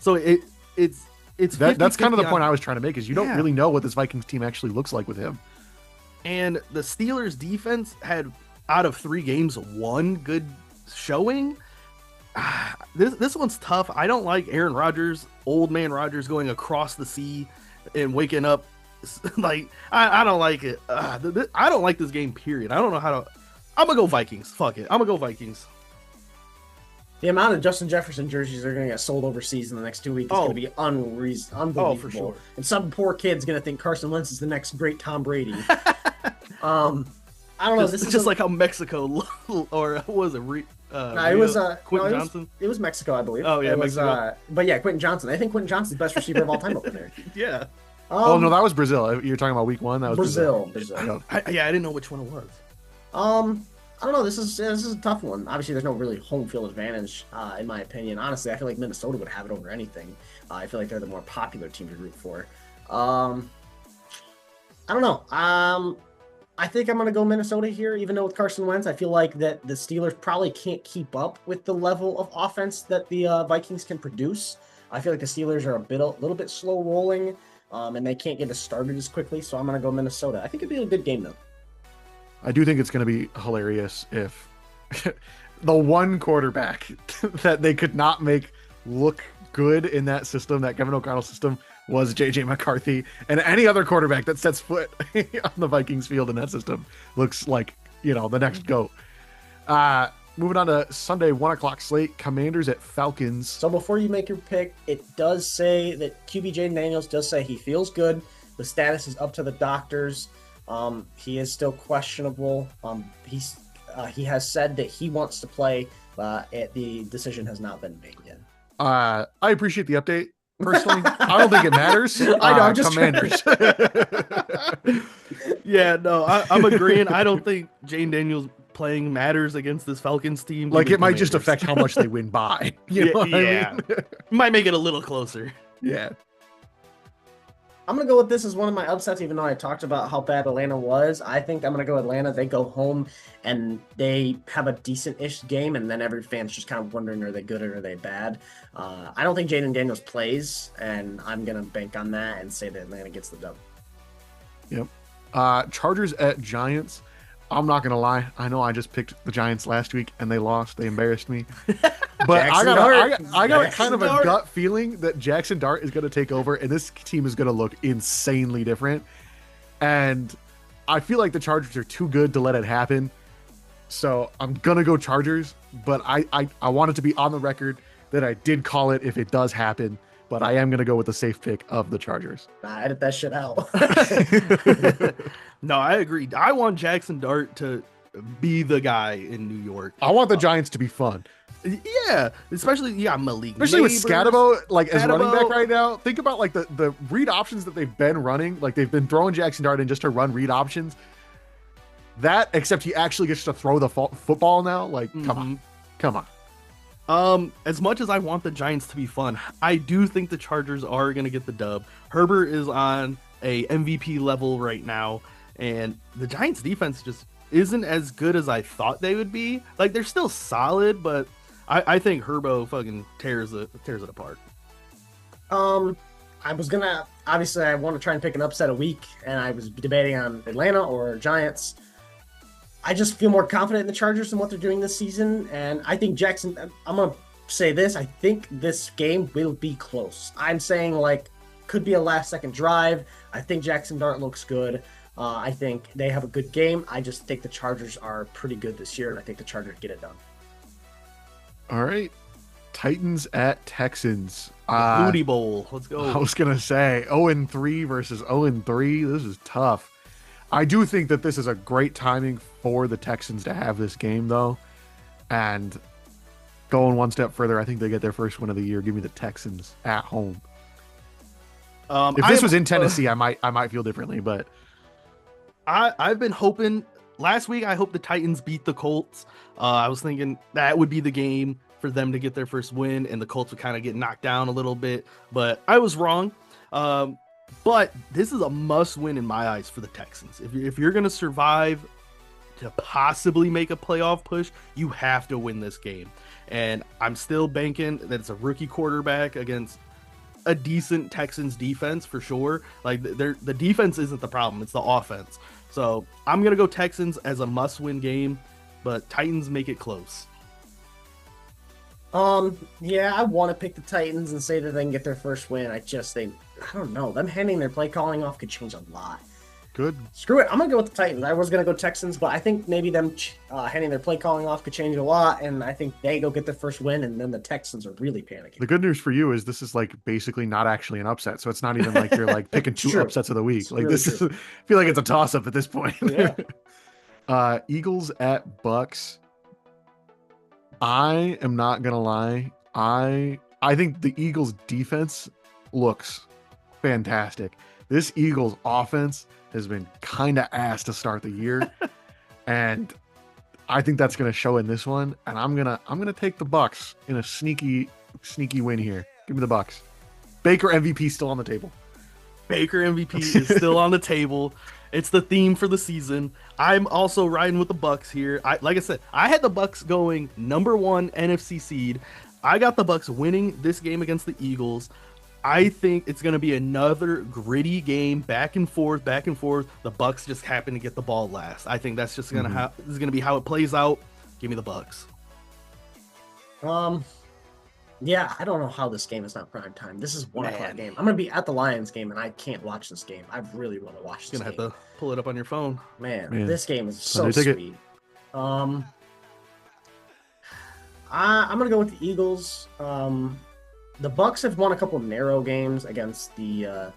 So it's that's kind of the point I was trying to make, is you don't really know what this Vikings team actually looks like with him. And the Steelers defense had, out of 3 games, 1 good showing. This one's tough. I don't like Aaron Rodgers, old man Rodgers, going across the sea and waking up Like I don't like it. I don't like this game. Period. I don't know how to. I'm gonna go Vikings. Fuck it. I'm gonna go Vikings. The amount of Justin Jefferson jerseys that are going to get sold overseas in the next 2 weeks is going to be unbelievable. Oh, for sure. And some poor kid's going to think Carson Wentz is the next great Tom Brady. I don't know. This is just like how Mexico, or what was it? It was Quentin Johnson. It was Mexico, I believe. Oh yeah, Mexico. But yeah, Quentin Johnson. I think Quentin Johnson's the best receiver of all time over there. Yeah. Oh no, that was Brazil. You're talking about week 1. That was Brazil. I didn't know which one it was. I don't know. This is a tough one. Obviously, there's no really home field advantage, in my opinion. Honestly, I feel like Minnesota would have it over anything. I feel like they're the more popular team to root for. I don't know. I think I'm going to go Minnesota here, even though with Carson Wentz, I feel like that the Steelers probably can't keep up with the level of offense that the Vikings can produce. I feel like the Steelers are a little bit slow rolling, and they can't get us started as quickly. So I'm going to go Minnesota. I think it'd be a good game though. I do think it's going to be hilarious if the one quarterback that they could not make look good in that system, that Kevin O'Connell system, was JJ McCarthy, and any other quarterback that sets foot on the Vikings field in that system looks like, the next GOAT. Moving on to Sunday 1:00 slate, Commanders at Falcons. So before you make your pick, it does say that QB Jaden Daniels does say he feels good. The status is up to the doctors. He is still questionable. He has said that he wants to play. The decision has not been made yet. I appreciate the update. Personally, I don't think it matters. I know, I'm just Commanders. Yeah, no, I'm agreeing. I don't think Jane Daniels playing matters against this Falcons team. Like, it might just affect how much they win by. You know what I mean? Might make it a little closer. Yeah. I'm going to go with this as one of my upsets, even though I talked about how bad Atlanta was. I think I'm going to go Atlanta. They go home and they have a decent-ish game, and then every fan's just kind of wondering, are they good or are they bad? I don't think Jaden Daniels plays, and I'm going to bank on that and say that Atlanta gets the dub. Yep. Chargers at Giants. I'm not going to lie. I know I just picked the Giants last week, and they lost. They embarrassed me. But I got kind of a gut feeling that Jackson Dart is going to take over, and this team is going to look insanely different. And I feel like the Chargers are too good to let it happen. So I'm going to go Chargers, but I want it to be on the record that I did call it if it does happen. But I am going to go with the safe pick of the Chargers. Edit that shit out. No, I agree. I want Jackson Dart to be the guy in New York. I want the Giants to be fun. Yeah, especially Malik. Especially with Scatabo, as running back right now. Think about the read options that they've been running. Like, they've been throwing Jackson Dart in just to run read options. That, except he actually gets to throw the football now. Like, come on. As much as I want the Giants to be fun, I do think the Chargers are going to get the dub. Herbert is on a MVP level right now, and the Giants defense just isn't as good as I thought they would be. Like, they're still solid, but I think Herbo fucking tears it apart. I was gonna, obviously I want to try and pick an upset a week, and I was debating on Atlanta or Giants. I just feel more confident in the Chargers and what they're doing this season, and I think Jackson, I'm going to say this, I think this game will be close. I'm saying, could be a last-second drive. I think Jackson Dart looks good. I think they have a good game. I just think the Chargers are pretty good this year, and I think the Chargers get it done. All right. Titans at Texans. Booty Bowl. Let's go. I was going to say 0-3 versus 0-3. This is tough. I do think that this is a great timing for the Texans to have this game, though. And going one step further, I think they get their first win of the year. Give me the Texans at home. If this was in Tennessee, I might feel differently, but I've been hoping. Last week, I hope the Titans beat the Colts. I was thinking that would be the game for them to get their first win, and the Colts would kind of get knocked down a little bit. But I was wrong. But this is a must-win in my eyes for the Texans. If you're going to survive to possibly make a playoff push, you have to win this game. And I'm still banking that it's a rookie quarterback against a decent Texans defense for sure. Like, the defense isn't the problem, it's the offense. So I'm going to go Texans as a must-win game, but Titans make it close. Yeah, I want to pick the Titans and say that they can get their first win. I just think I don't know. Them handing their play calling off could change a lot. Good. Screw it. I'm going to go with the Titans. I was going to go Texans, but I think maybe them handing their play calling off could change a lot, and I think they go get the first win, and then the Texans are really panicking. The good news for you is this is like basically not actually an upset, so it's not even like you're like picking two upsets of the week. It's like really this is, I feel like it's a toss-up at this point. Yeah. Eagles at Bucks. I am not going to lie. I think the Eagles defense looks fantastic. This Eagles offense has been kind of ass to start the year, and I think that's going to show in this one. And I'm gonna take the Bucks in a sneaky win here. Give me the Bucks. Baker MVP still on the table. Baker MVP is still on the table. It's the theme for the season. I'm also riding with the Bucks here. Like I said, I had the Bucks going #1 NFC seed. I got the Bucks winning this game against the Eagles. I think it's going to be another gritty game, back and forth. The Bucks just happen to get the ball last. I think that's just going to is going to be how it plays out. Give me the Bucks. Yeah, I don't know how this game is not prime time. This is 1 o'clock game. I'm going to be at the Lions game, and I can't watch this game. I really want to watch this game. You're going to have to pull it up on your phone. Man, this game is so sweet. I'm going to go with the Eagles. The Bucks have won a couple of narrow games against the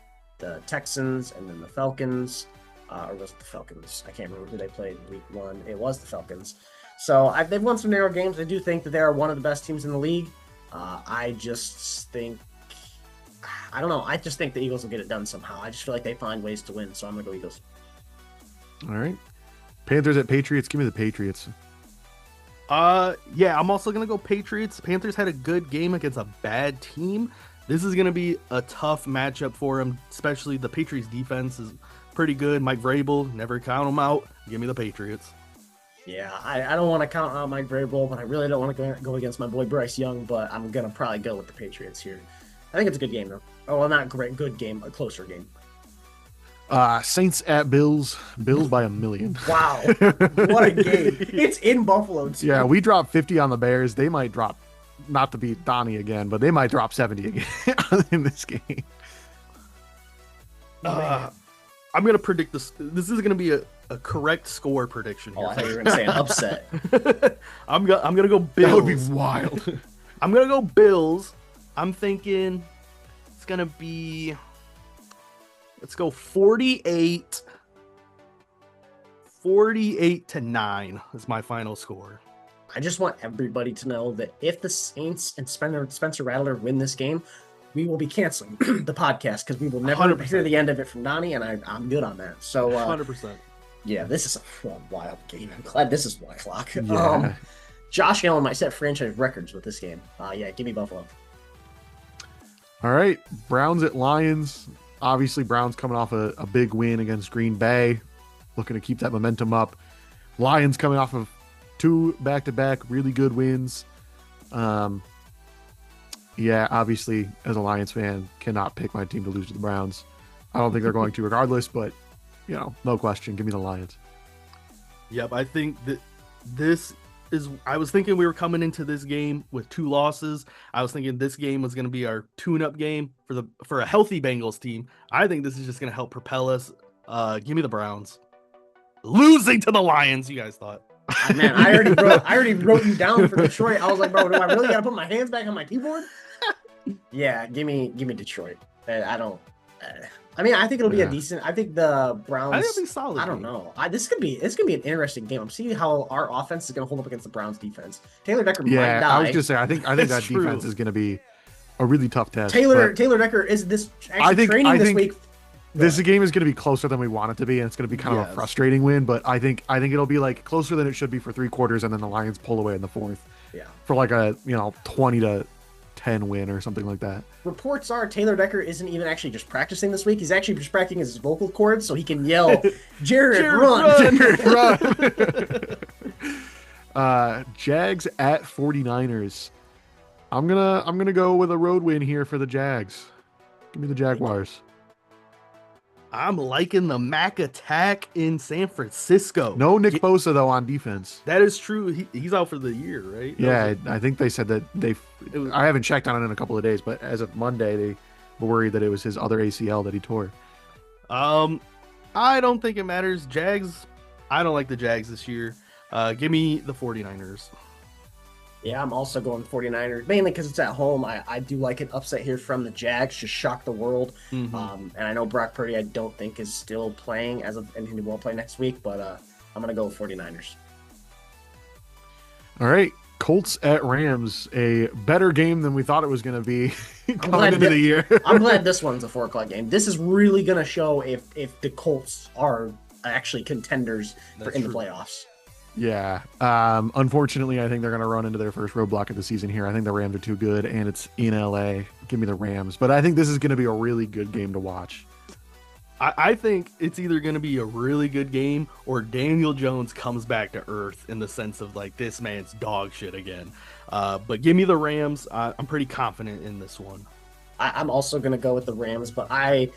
Texans and then the Falcons. Or was it the Falcons? I can't remember who they played week 1. It was the Falcons. So they've won some narrow games. I do think that they are one of the best teams in the league. I just think, I don't know. I just think the Eagles will get it done somehow. I just feel like they find ways to win. So I'm going to go Eagles. All right. Panthers at Patriots. Give me the Patriots. Yeah, I'm also gonna go Patriots. Panthers had a good game against a bad team. This is gonna be a tough matchup for them, especially the Patriots defense is pretty good. Mike Vrabel, never count him out. Give me the Patriots. Yeah, I don't want to count out Mike Vrabel, but I really don't want to go against my boy Bryce Young, but I'm gonna probably go with the Patriots here. I think it's a good game though. Oh, well, not great, good game, a closer game. Saints at Bills. Bills by 1 million. Wow, what a game! It's in Buffalo too. Yeah, we dropped 50 on the Bears. They might drop, not to beat Donnie again, but they might drop 70 again in this game. I'm gonna predict this. This is gonna be a correct score prediction here. Oh, I thought you were gonna say an upset. I'm gonna go Bills. That would be wild. I'm gonna go Bills. I'm thinking it's gonna be. Let's go 48-9 is my final score. I just want everybody to know that if the Saints and Spencer Rattler win this game, we will be canceling the podcast because we will never 100%. hear the end of it from Donnie, and I'm good on that. So 100%. Yeah, this is a wild game. I'm glad this is 1 o'clock. Yeah. Josh Allen might set franchise records with this game. Yeah, give me Buffalo. All right, Browns at Lions. Obviously, Browns coming off a big win against Green Bay, looking to keep that momentum up. Lions coming off of 2 back-to-back really good wins. Yeah, obviously, as a Lions fan, cannot pick my team to lose to the Browns. I don't think they're going to regardless, but, no question. Give me the Lions. Yep, I think that this is. I was thinking we were coming into this game with 2 losses. I was thinking this game was going to be our tune-up game for a healthy Bengals team. I think this is just going to help propel us. Give me the Browns. Losing to the Lions, you guys thought. Man, I already wrote you down for Detroit. I was like, bro, do I really got to put my hands back on my keyboard? Yeah, give me Detroit. I don't. I mean, I think it'll be a decent. I think the Browns. I think it'll be solid. I don't know. This could be an interesting game. I'm seeing how our offense is going to hold up against the Browns defense. Taylor Decker might die. I was just saying. I think that true. defense is going to be a really tough test. Taylor Decker is this actually training this week. This game is going to be closer than we want it to be, and it's going to be kind of a frustrating win. But I think it'll be like closer than it should be for 3 quarters, and then the Lions pull away in the 4th. Yeah. For like a 20-10 win or something like that. Reports are Taylor Decker isn't even actually just practicing this week. He's actually just practicing his vocal cords so he can yell, "Jared, run!" Jared, run! Jags at 49ers. I'm gonna go with a road win here for the Jags. Give me the Jaguars. I'm liking the Mac attack in San Francisco. No Nick Bosa though on defense. That is true. He's out for the year, right? Yeah, I think they said that I haven't checked on it in a couple of days, but as of Monday, worried that it was his other ACL that he tore. I don't think it matters. Jags, I don't like the Jags this year. Give me the 49ers. Yeah, I'm also going 49ers, mainly because it's at home. I do like an upset here from the Jags, just shock the world. And I know Brock Purdy, I don't think is still playing and he won't play next week, but I'm going to go with 49ers. All right. Colts at Rams, a better game than we thought it was going to be coming into the year. I'm glad this one's a 4 o'clock game. This is really going to show if the Colts are actually contenders in the playoffs. Yeah. Unfortunately, I think they're going to run into their first roadblock of the season here. I think the Rams are too good, and it's in LA. Give me the Rams. But I think this is going to be a really good game to watch. I think it's either going to be a really good game or Daniel Jones comes back to earth in the sense of like this man's dog shit again. But give me the Rams. I'm pretty confident in this one. I'm also going to go with the Rams, but I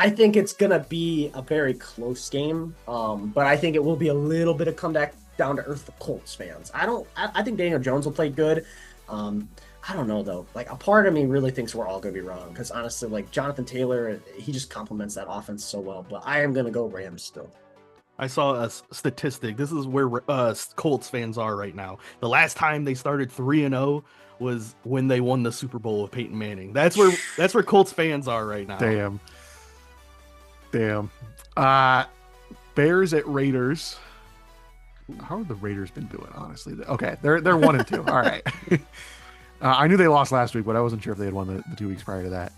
think it's going to be a very close game. But I think it will be a little bit of comeback down to earth for Colts fans. I think Daniel Jones will play good. I don't know though. Like a part of me really thinks we're all gonna be wrong because honestly, like Jonathan Taylor, he just complements that offense so well. But I am gonna go Rams still. I saw a statistic. This is where Colts fans are right now. The last time they started 3-0 was when they won the Super Bowl with Peyton Manning. That's where Colts fans are right now. Damn. Bears at Raiders. How have the Raiders been doing? Honestly, okay, they're 1-2. All right. I knew they lost last week, but I wasn't sure if they had won the 2 weeks prior to that.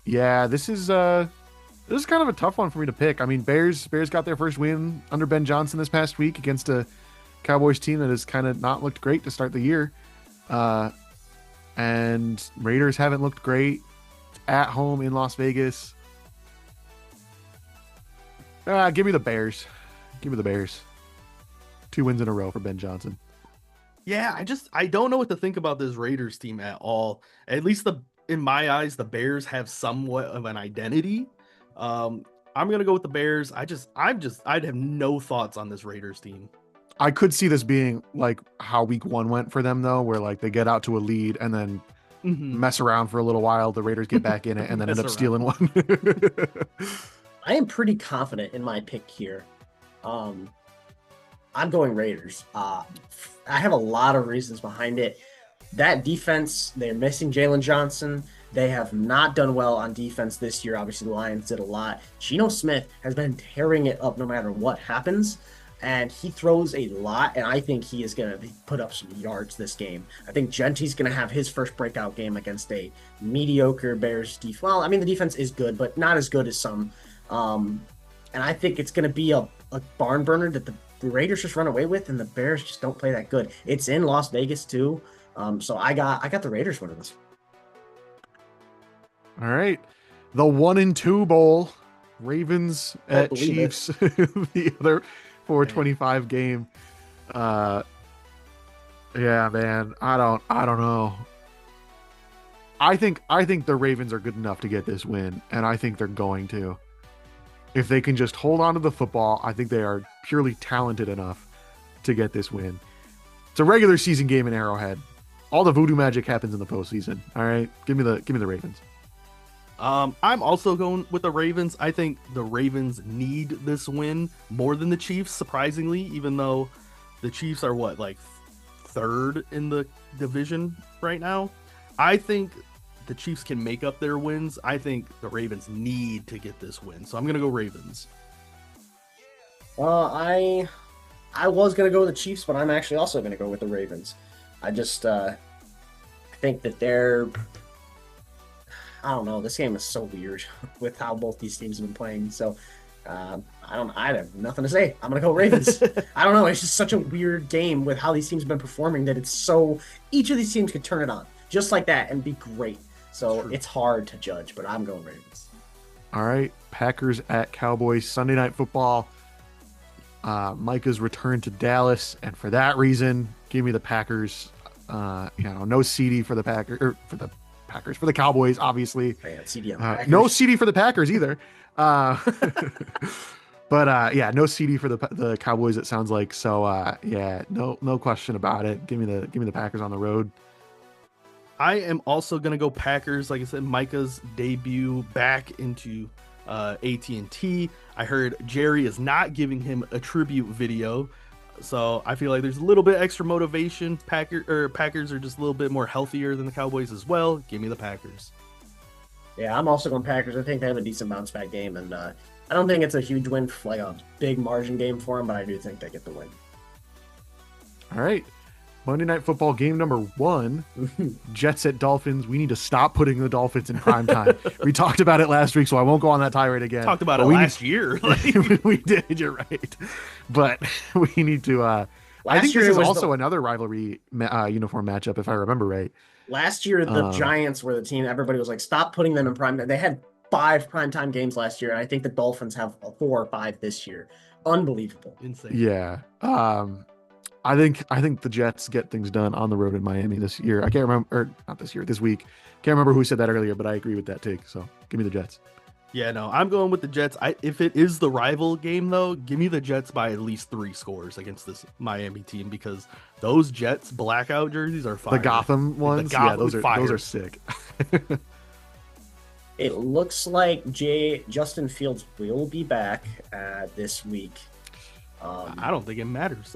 Yeah, this is kind of a tough one for me to pick. I mean, Bears got their first win under Ben Johnson this past week against a Cowboys team that has kind of not looked great to start the year. And Raiders haven't looked great. It's at home in Las Vegas. Give me the Bears. Give me the Bears. 2 wins in a row for Ben Johnson. Yeah, I don't know what to think about this Raiders team at all. At least in my eyes, the Bears have somewhat of an identity. I'm gonna go with the Bears. I'd have no thoughts on this Raiders team. I could see this being like how week 1 went for them though, where like they get out to a lead and then mess around for a little while. The Raiders get back in it and then end up stealing one. I am pretty confident in my pick here. I'm going Raiders. I have a lot of reasons behind it. That defense, they're missing Jalen Johnson. They have not done well on defense this year. Obviously, the Lions did a lot. Geno Smith has been tearing it up no matter what happens, and he throws a lot, and I think he is going to put up some yards this game. I think Gentry's going to have his first breakout game against a mediocre Bears defense. Well, I mean, the defense is good, but not as good as some. And I think it's going to be a barn burner that the Raiders just run away with, and the Bears just don't play that good. It's in Las Vegas too, so I got the Raiders winning this. All right, the 1-2 bowl, Ravens at Chiefs, the other 425 game. Yeah, man, I don't know. I think the Ravens are good enough to get this win, and I think they're going to. If they can just hold on to the football, I think they are purely talented enough to get this win. It's a regular season game in Arrowhead. All the voodoo magic happens in the postseason. All right, give me the Ravens. I'm also going with the Ravens. I think the Ravens need this win more than the Chiefs, surprisingly, even though the Chiefs are like 3rd in the division right now. I think the Chiefs can make up their wins. I think the Ravens need to get this win. So I'm going to go Ravens. I was going to go with the Chiefs, but I'm actually also going to go with the Ravens. I just think that I don't know. This game is so weird with how both these teams have been playing. So I have nothing to say. I'm going to go Ravens. I don't know. It's just such a weird game with how these teams have been performing that each of these teams could turn it on just like that and be great. So it's hard to judge, but I'm going Ravens. All right. Packers at Cowboys, Sunday Night Football. Micah's return to Dallas, and for that reason, give me the Packers. No CD for the Packers, for the Cowboys, obviously. Man, CD on the Packers. No CD for the Packers either. But no CD for the Cowboys. It sounds like so. No question about it. Give me the Packers on the road. I am also gonna go Packers. Like I said, Micah's debut back into AT&T. I heard Jerry is not giving him a tribute video, so I feel like there's a little bit extra motivation. Packers are just a little bit more healthier than the Cowboys as well. Give me the Packers. Yeah, I'm also going Packers. I think they have a decent bounce back game, and I don't think it's a huge win, like a big margin game for them, but I do think they get the win. All right. Monday Night Football game number 1, Jets at Dolphins. We need to stop putting the Dolphins in prime time. We talked about it last week, so I won't go on that tirade again. Talked about it last year. We did, you're right. But we need to... I think this is also another rivalry uniform matchup, if I remember right. Last year, the Giants were the team. Everybody was like, stop putting them in prime time. They had 5 primetime games last year, and I think the Dolphins have 4 or 5 this year. Unbelievable. Insane. Yeah. I think the Jets get things done on the road in Miami this year. I can't remember, or not this year, this week. Can't remember who said that earlier, but I agree with that take. So give me the Jets. Yeah, no, I'm going with the Jets. If it is the rival game, though, give me the Jets by at least 3 scores against this Miami team, because those Jets blackout jerseys are fire. The Gotham ones, those are sick. It looks like Justin Fields will be back this week. I don't think it matters.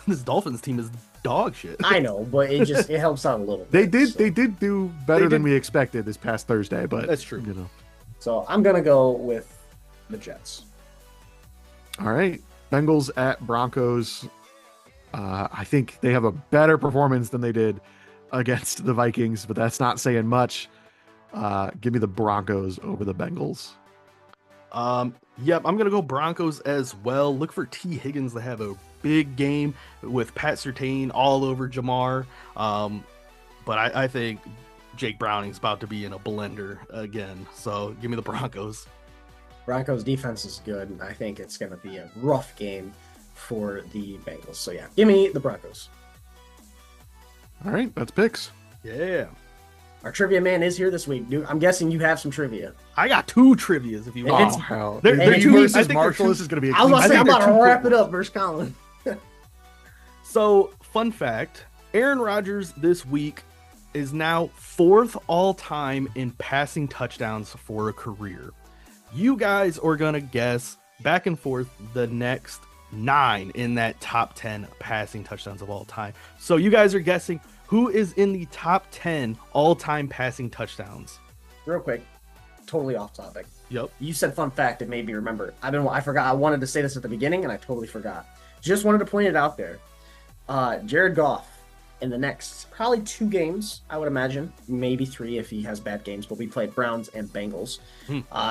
This Dolphins team is dog shit. I know, but it helps out a little bit. They did do better than we expected this past Thursday, but that's true. You know. So I'm gonna go with the Jets. All right, Bengals at Broncos. I think they have a better performance than they did against the Vikings, but that's not saying much. Give me the Broncos over the Bengals. Yep, I'm gonna go Broncos as well. Look for T. Higgins to have a big game with Pat Surtain all over Jamar. But I think Jake Browning's about to be in a blender again. So give me the Broncos. Broncos defense is good, and I think it's gonna be a rough game for the Bengals. So yeah, give me the Broncos. All right, that's picks. Yeah. Our trivia man is here this week. Dude, I'm guessing you have some trivia. I got 2 trivias if you want. Oh, hell. They're you versus I think Marshall, this is going to be a I was about to say, I'm about to wrap it quick up versus Colin. So, fun fact, Aaron Rodgers this week is now 4th all-time in passing touchdowns for a career. You guys are going to guess back and forth the next 9 in that top 10 passing touchdowns of all time. So, you guys are guessing who is in the top 10 all-time passing touchdowns? Real quick, totally off topic. Yep. You said fun fact. It made me remember. I forgot. I wanted to say this at the beginning, and I totally forgot. Just wanted to point it out there. Jared Goff, in the next probably 2 games, I would imagine, maybe 3 if he has bad games, but we played Browns and Bengals.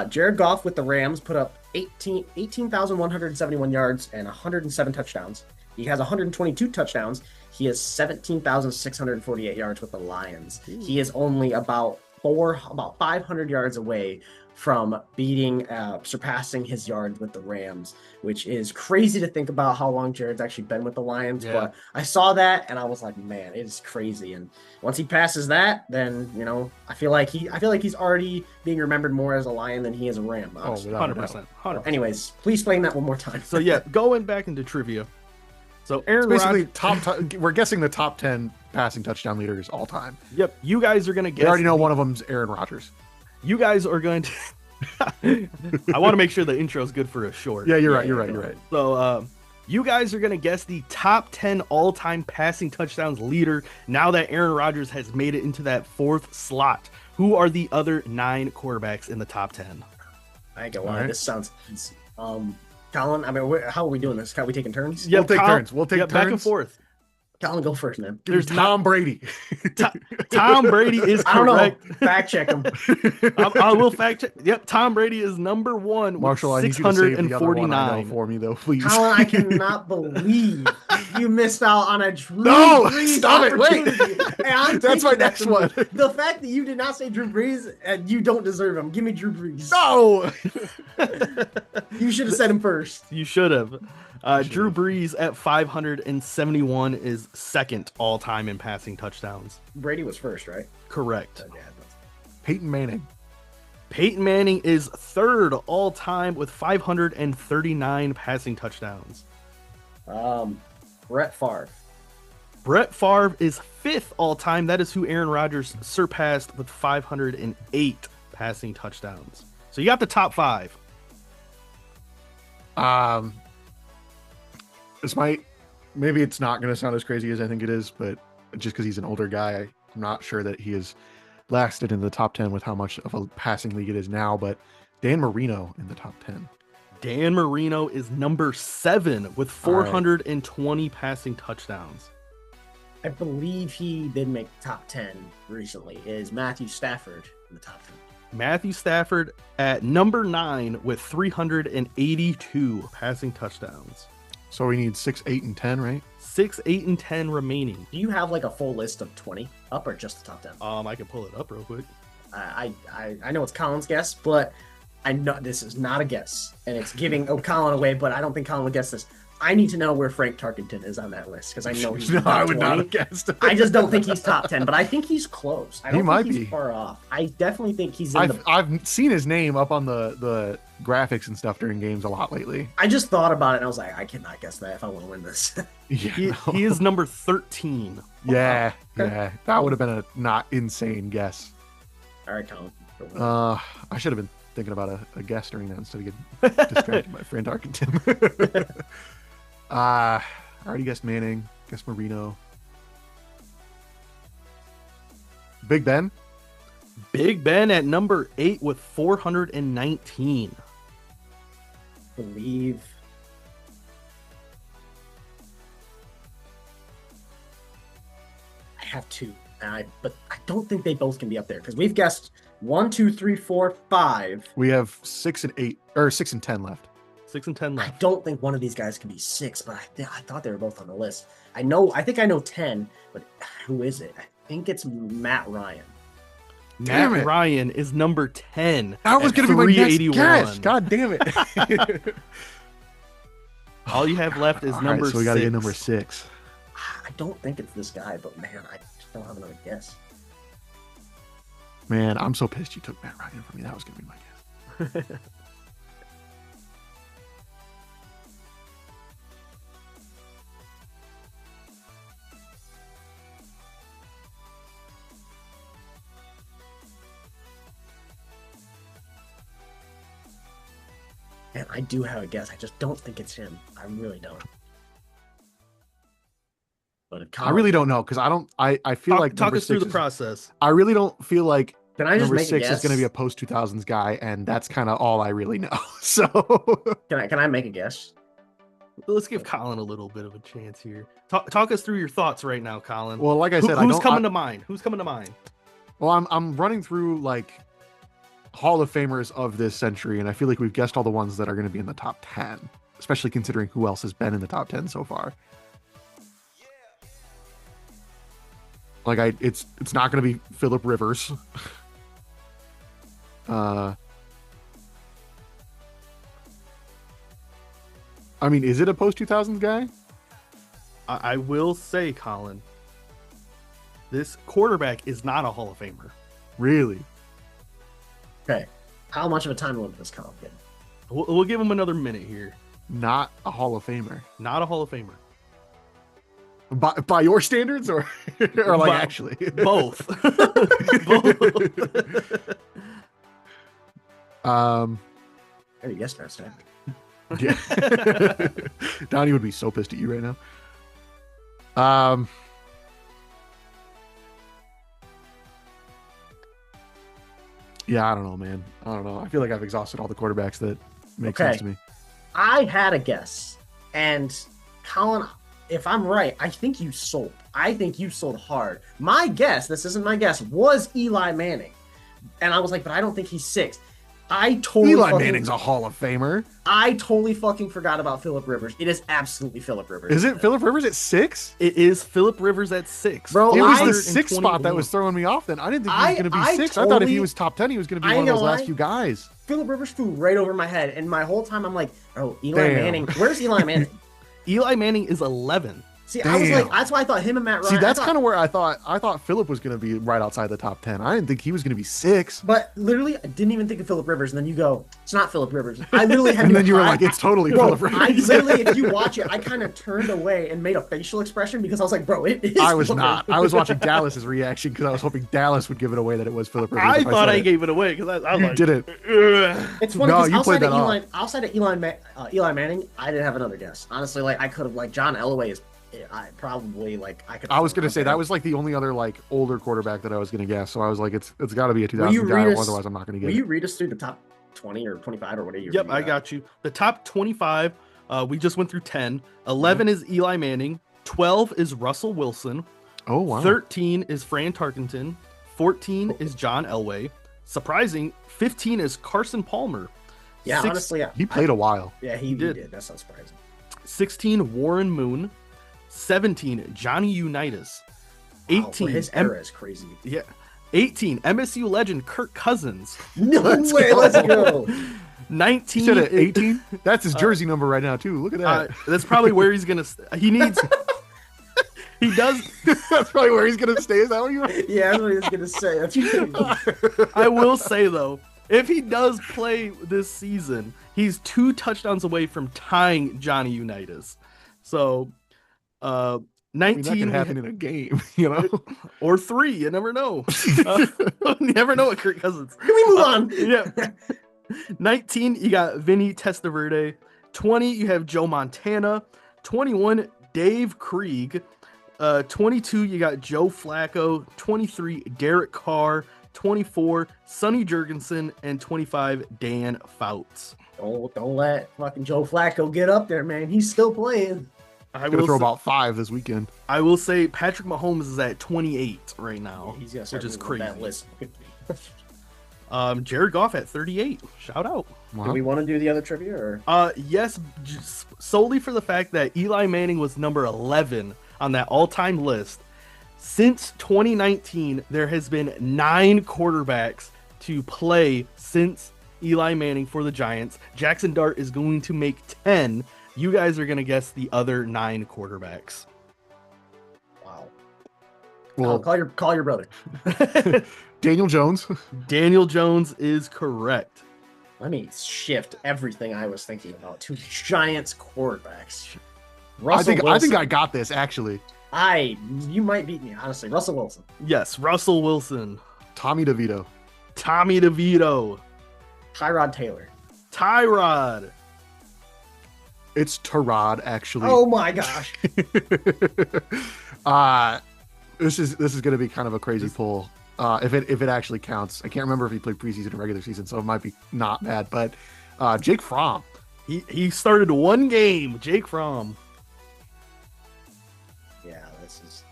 Jared Goff with the Rams put up 18,171 yards and 107 touchdowns. He has 122 touchdowns. He has 17,648 yards with the Lions. Ooh. He is only about 500 yards away from surpassing his yards with the Rams, which is crazy to think about how long Jared's actually been with the Lions. Yeah. But I saw that and I was like, man, it is crazy. And once he passes that, then I feel like he's already being remembered more as a Lion than he is a Ram. Honestly. 100%. Anyways, please explain that one more time. So yeah, going back into trivia. So Aaron basically we're guessing the top 10 passing touchdown leaders all time. Yep, you guys are gonna guess. We already know one of them's Aaron Rodgers. You guys are going to. I want to make sure the intro is good for a short. Yeah, you're right. So you guys are gonna guess the top 10 all-time passing touchdowns leader. Now that Aaron Rodgers has made it into that 4th slot, who are the other 9 quarterbacks in the top 10? I ain't gonna lie, this sounds easy. Colin, I mean, how are we doing this? Are we taking turns? Yeah, we'll take turns. We'll take turns. Back and forth. Colin, go first, man. There's Tom Brady. Tom Brady is correct. I don't know. Fact check him. I will fact check. Yep, Tom Brady is number 1 Marshall, with 649 for me, though, please. Colin, I cannot believe you missed out on a Drew Brees stop it. Wait. Hey, that's my next one. The fact that you did not say Drew Brees, and you don't deserve him. Give me Drew Brees. No. You should have said him first. You should have. Drew Brees at 571 is 2nd all-time in passing touchdowns. Brady was first, right? Correct. Peyton Manning. Peyton Manning is 3rd all-time with 539 passing touchdowns. Brett Favre. Brett Favre is 5th all time. That is who Aaron Rodgers surpassed with 508 passing touchdowns. So you got the top 5. This might, maybe it's not going to sound as crazy as I think it is, but just because he's an older guy, I'm not sure that he has lasted in the top 10 with how much of a passing league it is now. But Dan Marino in the top 10. Dan Marino is number 7 with 420 passing touchdowns. I believe he did make top 10 recently. Is Matthew Stafford in the top 10? Matthew Stafford at number 9 with 382 passing touchdowns. So we need 6, 8, and 10, right? 6, 8, and 10 remaining. Do you have like a full list of 20 up or just the top 10? I can pull it up real quick. I know it's Colin's guess, but I know this is not a guess, and it's giving Colin away, but I don't think Colin would guess this. I need to know where Frank Tarkenton is on that list because I know he's no, top I would 20. not have guessed. I just don't think he's top 10, but I think he's close. I don't He might think he's be far off. I definitely think he's in I've seen his name up on the graphics and stuff during games a lot lately. I just thought about it and I was like, I cannot guess that if I want to win this. Yeah, He is number 13. yeah, yeah. That would have been a not insane guess. All right, Colin. I should have been thinking about a guess during that instead of getting distracted by friend Tarkenton. I already guessed Manning. Guessed Marino. Big Ben. Big Ben at number 8 with 419. Believe. I have 2, but I don't think they both can be up there because we've guessed 1, 2, 3, 4, 5. We have 6 and 8 or 6 and 10 left. 6 and 10 I left. don't think one of these guys can be 6, but I thought they were both on the list. I think I know 10, but who is it? I think it's Matt Ryan. Matt Ryan is number 10. That was going to be my next guess. 381. God damn it. All you have left is All number right, so we got to 6. get number 6. I don't think it's this guy, but man, I just don't have another guess. Man, I'm so pissed you took Matt Ryan from me. That was going to be my guess. And I do have a guess. I just don't think it's him. I really don't. But if I really don't know because I feel like talk number us through 6 the process. I really don't feel like Can I just number make 6 a guess? is going to be a post 2000s guy, and that's kind of all I really know. So Can I make a guess? Let's give Colin a little bit of a chance here. Talk us through your thoughts right now, Colin. well, like I said, Who's coming to mind? Who's coming to mind? Well, I'm running through like Hall of Famers of this century, and I feel like we've guessed all the ones that are going to be in the top 10, especially considering who else has been in the top 10 so far. Like it's not going to be Phillip Rivers. I mean, is it a post 2000s guy? I will say, Colin, this quarterback is not a Hall of Famer. Really? Okay. How much of a time limit does Colin get? We'll give him another minute here. Not a Hall of Famer. Not a Hall of Famer. By your standards, or or like By- actually Both. Both. Hey, yes, that's right. Yeah. Donnie would be so pissed at you right now. Yeah, I don't know, man. I don't know. I feel like I've exhausted all the quarterbacks that make sense to me. I had a guess, and Colin, if I'm right, I think you sold. I think you sold hard. My guess, this isn't my guess, was Eli Manning, and I was like, but I don't think he's 6. Eli Manning's a Hall of Famer. I totally fucking forgot about Phillip Rivers. It is absolutely Phillip Rivers. Is it Phillip Rivers at 6? It is Phillip Rivers at 6. Bro, It was the 121. 6th spot that was throwing me off then. I didn't think he was going to be 6. I thought if totally- he was top 10, he was going to I be one of those know, last few guys. Phillip Rivers flew right over my head, and my whole time I'm like, oh, Eli Damn. Manning. Where's Eli Manning? Eli Manning is 11. See, I was like, that's why I thought him and Matt Ryan. See, that's kind of where I thought Philip was going to be right outside the top 10. I didn't think he was going to be 6. But literally, I didn't even think of Philip Rivers. And then you go, it's not Philip Rivers. I literally had and then you were like, it's totally Philip Rivers. I literally, if you watch it, I kind of turned away and made a facial expression because I was like, bro, it is. I was not. I was watching Dallas's reaction because I was hoping Dallas would give it away that it was Philip Rivers. I thought I gave it away because I was like, didn't. It's funny because outside of Eli Manning, I didn't have another guess. Honestly, like I could have like John Elway is. I probably like I could. I was gonna say that was like the only other like older quarterback that I was gonna guess. So I was like, it's got to be a 2000 guy, otherwise I'm not gonna get it. Will you read us through the top 20 or 25 or whatever? Yep, I got you. The top 25. We just went through 10. 11 is Eli Manning. 12 is Russell Wilson. Oh wow. 13 is Fran Tarkenton. 14 is John Elway. Surprising. 15 is Carson Palmer. Yeah, honestly, he played a while. Yeah, he did. That's not surprising. 16 Warren Moon. 17 Johnny Unitas. 18 his era is crazy. Yeah. 18 MSU legend Kirk Cousins. No way, let's go. 19 you said it 18? That's his jersey number right now too. Look at that. That's probably where he's gonna he needs he does. That's probably where he's gonna stay. Is that what you were? Yeah, that's what he was gonna say. That's I will say though, if he does play this season, he's 2 touchdowns away from tying Johnny Unitas. So 19 that can happen in a game, you know, or 3. You never know. You never know what Kirk Cousins. Can we move on? Yeah. 19, you got Vinny Testaverde. 20, you have Joe Montana. 21, Dave Krieg. 22, you got Joe Flacco. 23, Derek Carr. 24, Sonny Jurgensen, and 25, Dan Fouts. Don't let fucking Joe Flacco get up there, man. He's still playing. I will throw about 5 this weekend. I will say Patrick Mahomes is at 28 right now, yeah, he's which is crazy. That list. Jared Goff at 38. Shout out. Wow. Do we want to do the other trivia? Or? Yes, just solely for the fact that Eli Manning was number 11 on that all-time list. Since 2019, there has been 9 quarterbacks to play since Eli Manning for the Giants. Jackson Dart is going to make 10. You guys are going to guess the other 9 quarterbacks. Wow. Well, call your brother. Daniel Jones. Daniel Jones is correct. Let me shift everything I was thinking about to Giants quarterbacks. I think I got this actually. You might beat me, honestly. Russell Wilson. Yes, Russell Wilson. Tommy DeVito. Tyrod Taylor. Tyrod. It's Tyrod, actually. Oh my gosh. This is going to be kind of a crazy pull. If it actually counts. I can't remember if he played preseason or regular season, so it might be not bad. But Jake Fromm. He started 1 game. Jake Fromm. Yeah, this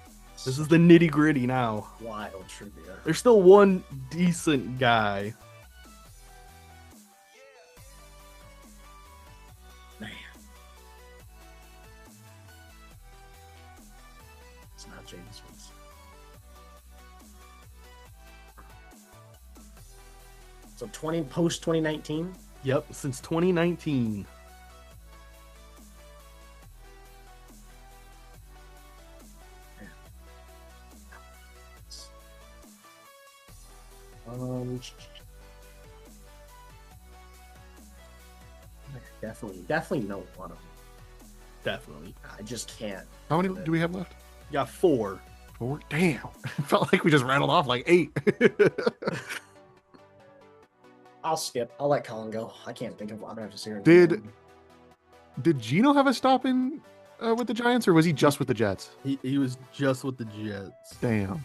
is the nitty gritty now. Wild trivia. There's still 1 decent guy. Man. It's not James Winston. So post 2019? Yep, since 2019. Definitely know one of them. Definitely. I just can't. How many do we have left? Got 4. 4? Damn. Felt like we just rattled off like 8. I'll skip. I'll let Colin go. I can't think of what I'm gonna have to see. Did Gino have a stop in with the Giants, or was he just with the Jets? He was just with the Jets. Damn.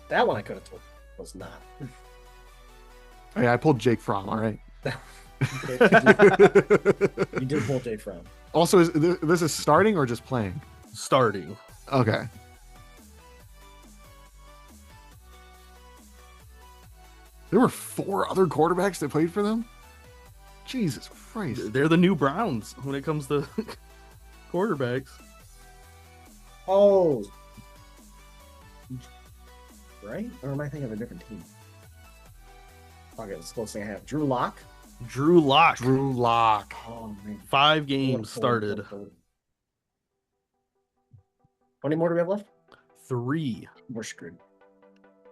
That one I could have told was not. Hey, I pulled Jake Fromm. All right. You did pull Jake Fromm. Also, is this starting or just playing? Starting. Okay. There were 4 other quarterbacks that played for them? Jesus Christ. They're the new Browns when it comes to quarterbacks. Oh. Right? Or am I thinking of a different team? Okay, that's the closest thing I have. Drew Lock. Drew Lock. Oh, man. 5 games started. How many more do we have left? 3. We're screwed.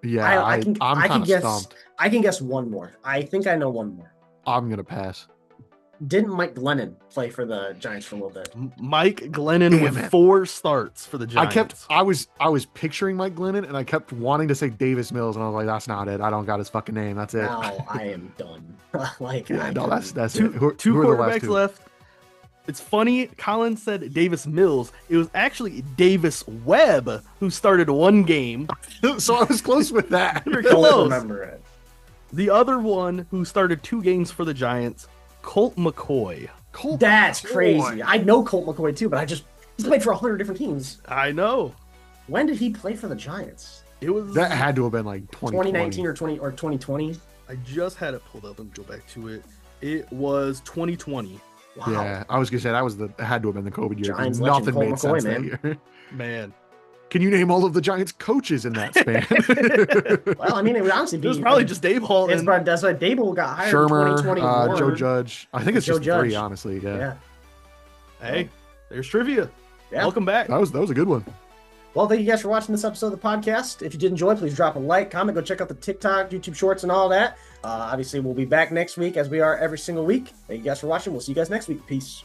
Yeah, I'm kind of stumped. I can guess one more. I think I know one more. I'm gonna pass. Didn't Mike Glennon play for the Giants for a little bit? Mike Glennon with 4 starts for the Giants. I was picturing Mike Glennon, and I kept wanting to say Davis Mills, and I was like, that's not it. I don't got his fucking name. That's it. Now I am done. That's two, it. Who two quarterbacks left. It's funny, Colin said Davis Mills. It was actually Davis Webb who started 1 game. So I was close with that. You're close. Don't remember it. The other one who started 2 games for the Giants, Colt McCoy. That's crazy. I know Colt McCoy too, but he's played for 100 different teams. I know. When did he play for the Giants? That had to have been like 2019 or 2020. I just had it pulled up and go back to it. It was 2020. Wow. Yeah, I was gonna say it had to have been the COVID year. Giants Nothing Colt made McCoy, sense that year. Man. Can you name all of the Giants coaches in that span? Well, I mean, it would honestly be. It was probably just Daboll. That's why Daboll got hired Shermer, in 2021. Joe Judge. I think it's Joe just Judge. 3, honestly. Yeah. Hey, there's trivia. Yeah. Welcome back. That was a good one. Well, thank you guys for watching this episode of the podcast. If you did enjoy, please drop a like, comment, go check out the TikTok, YouTube Shorts, and all that. Obviously, we'll be back next week as we are every single week. Thank you guys for watching. We'll see you guys next week. Peace.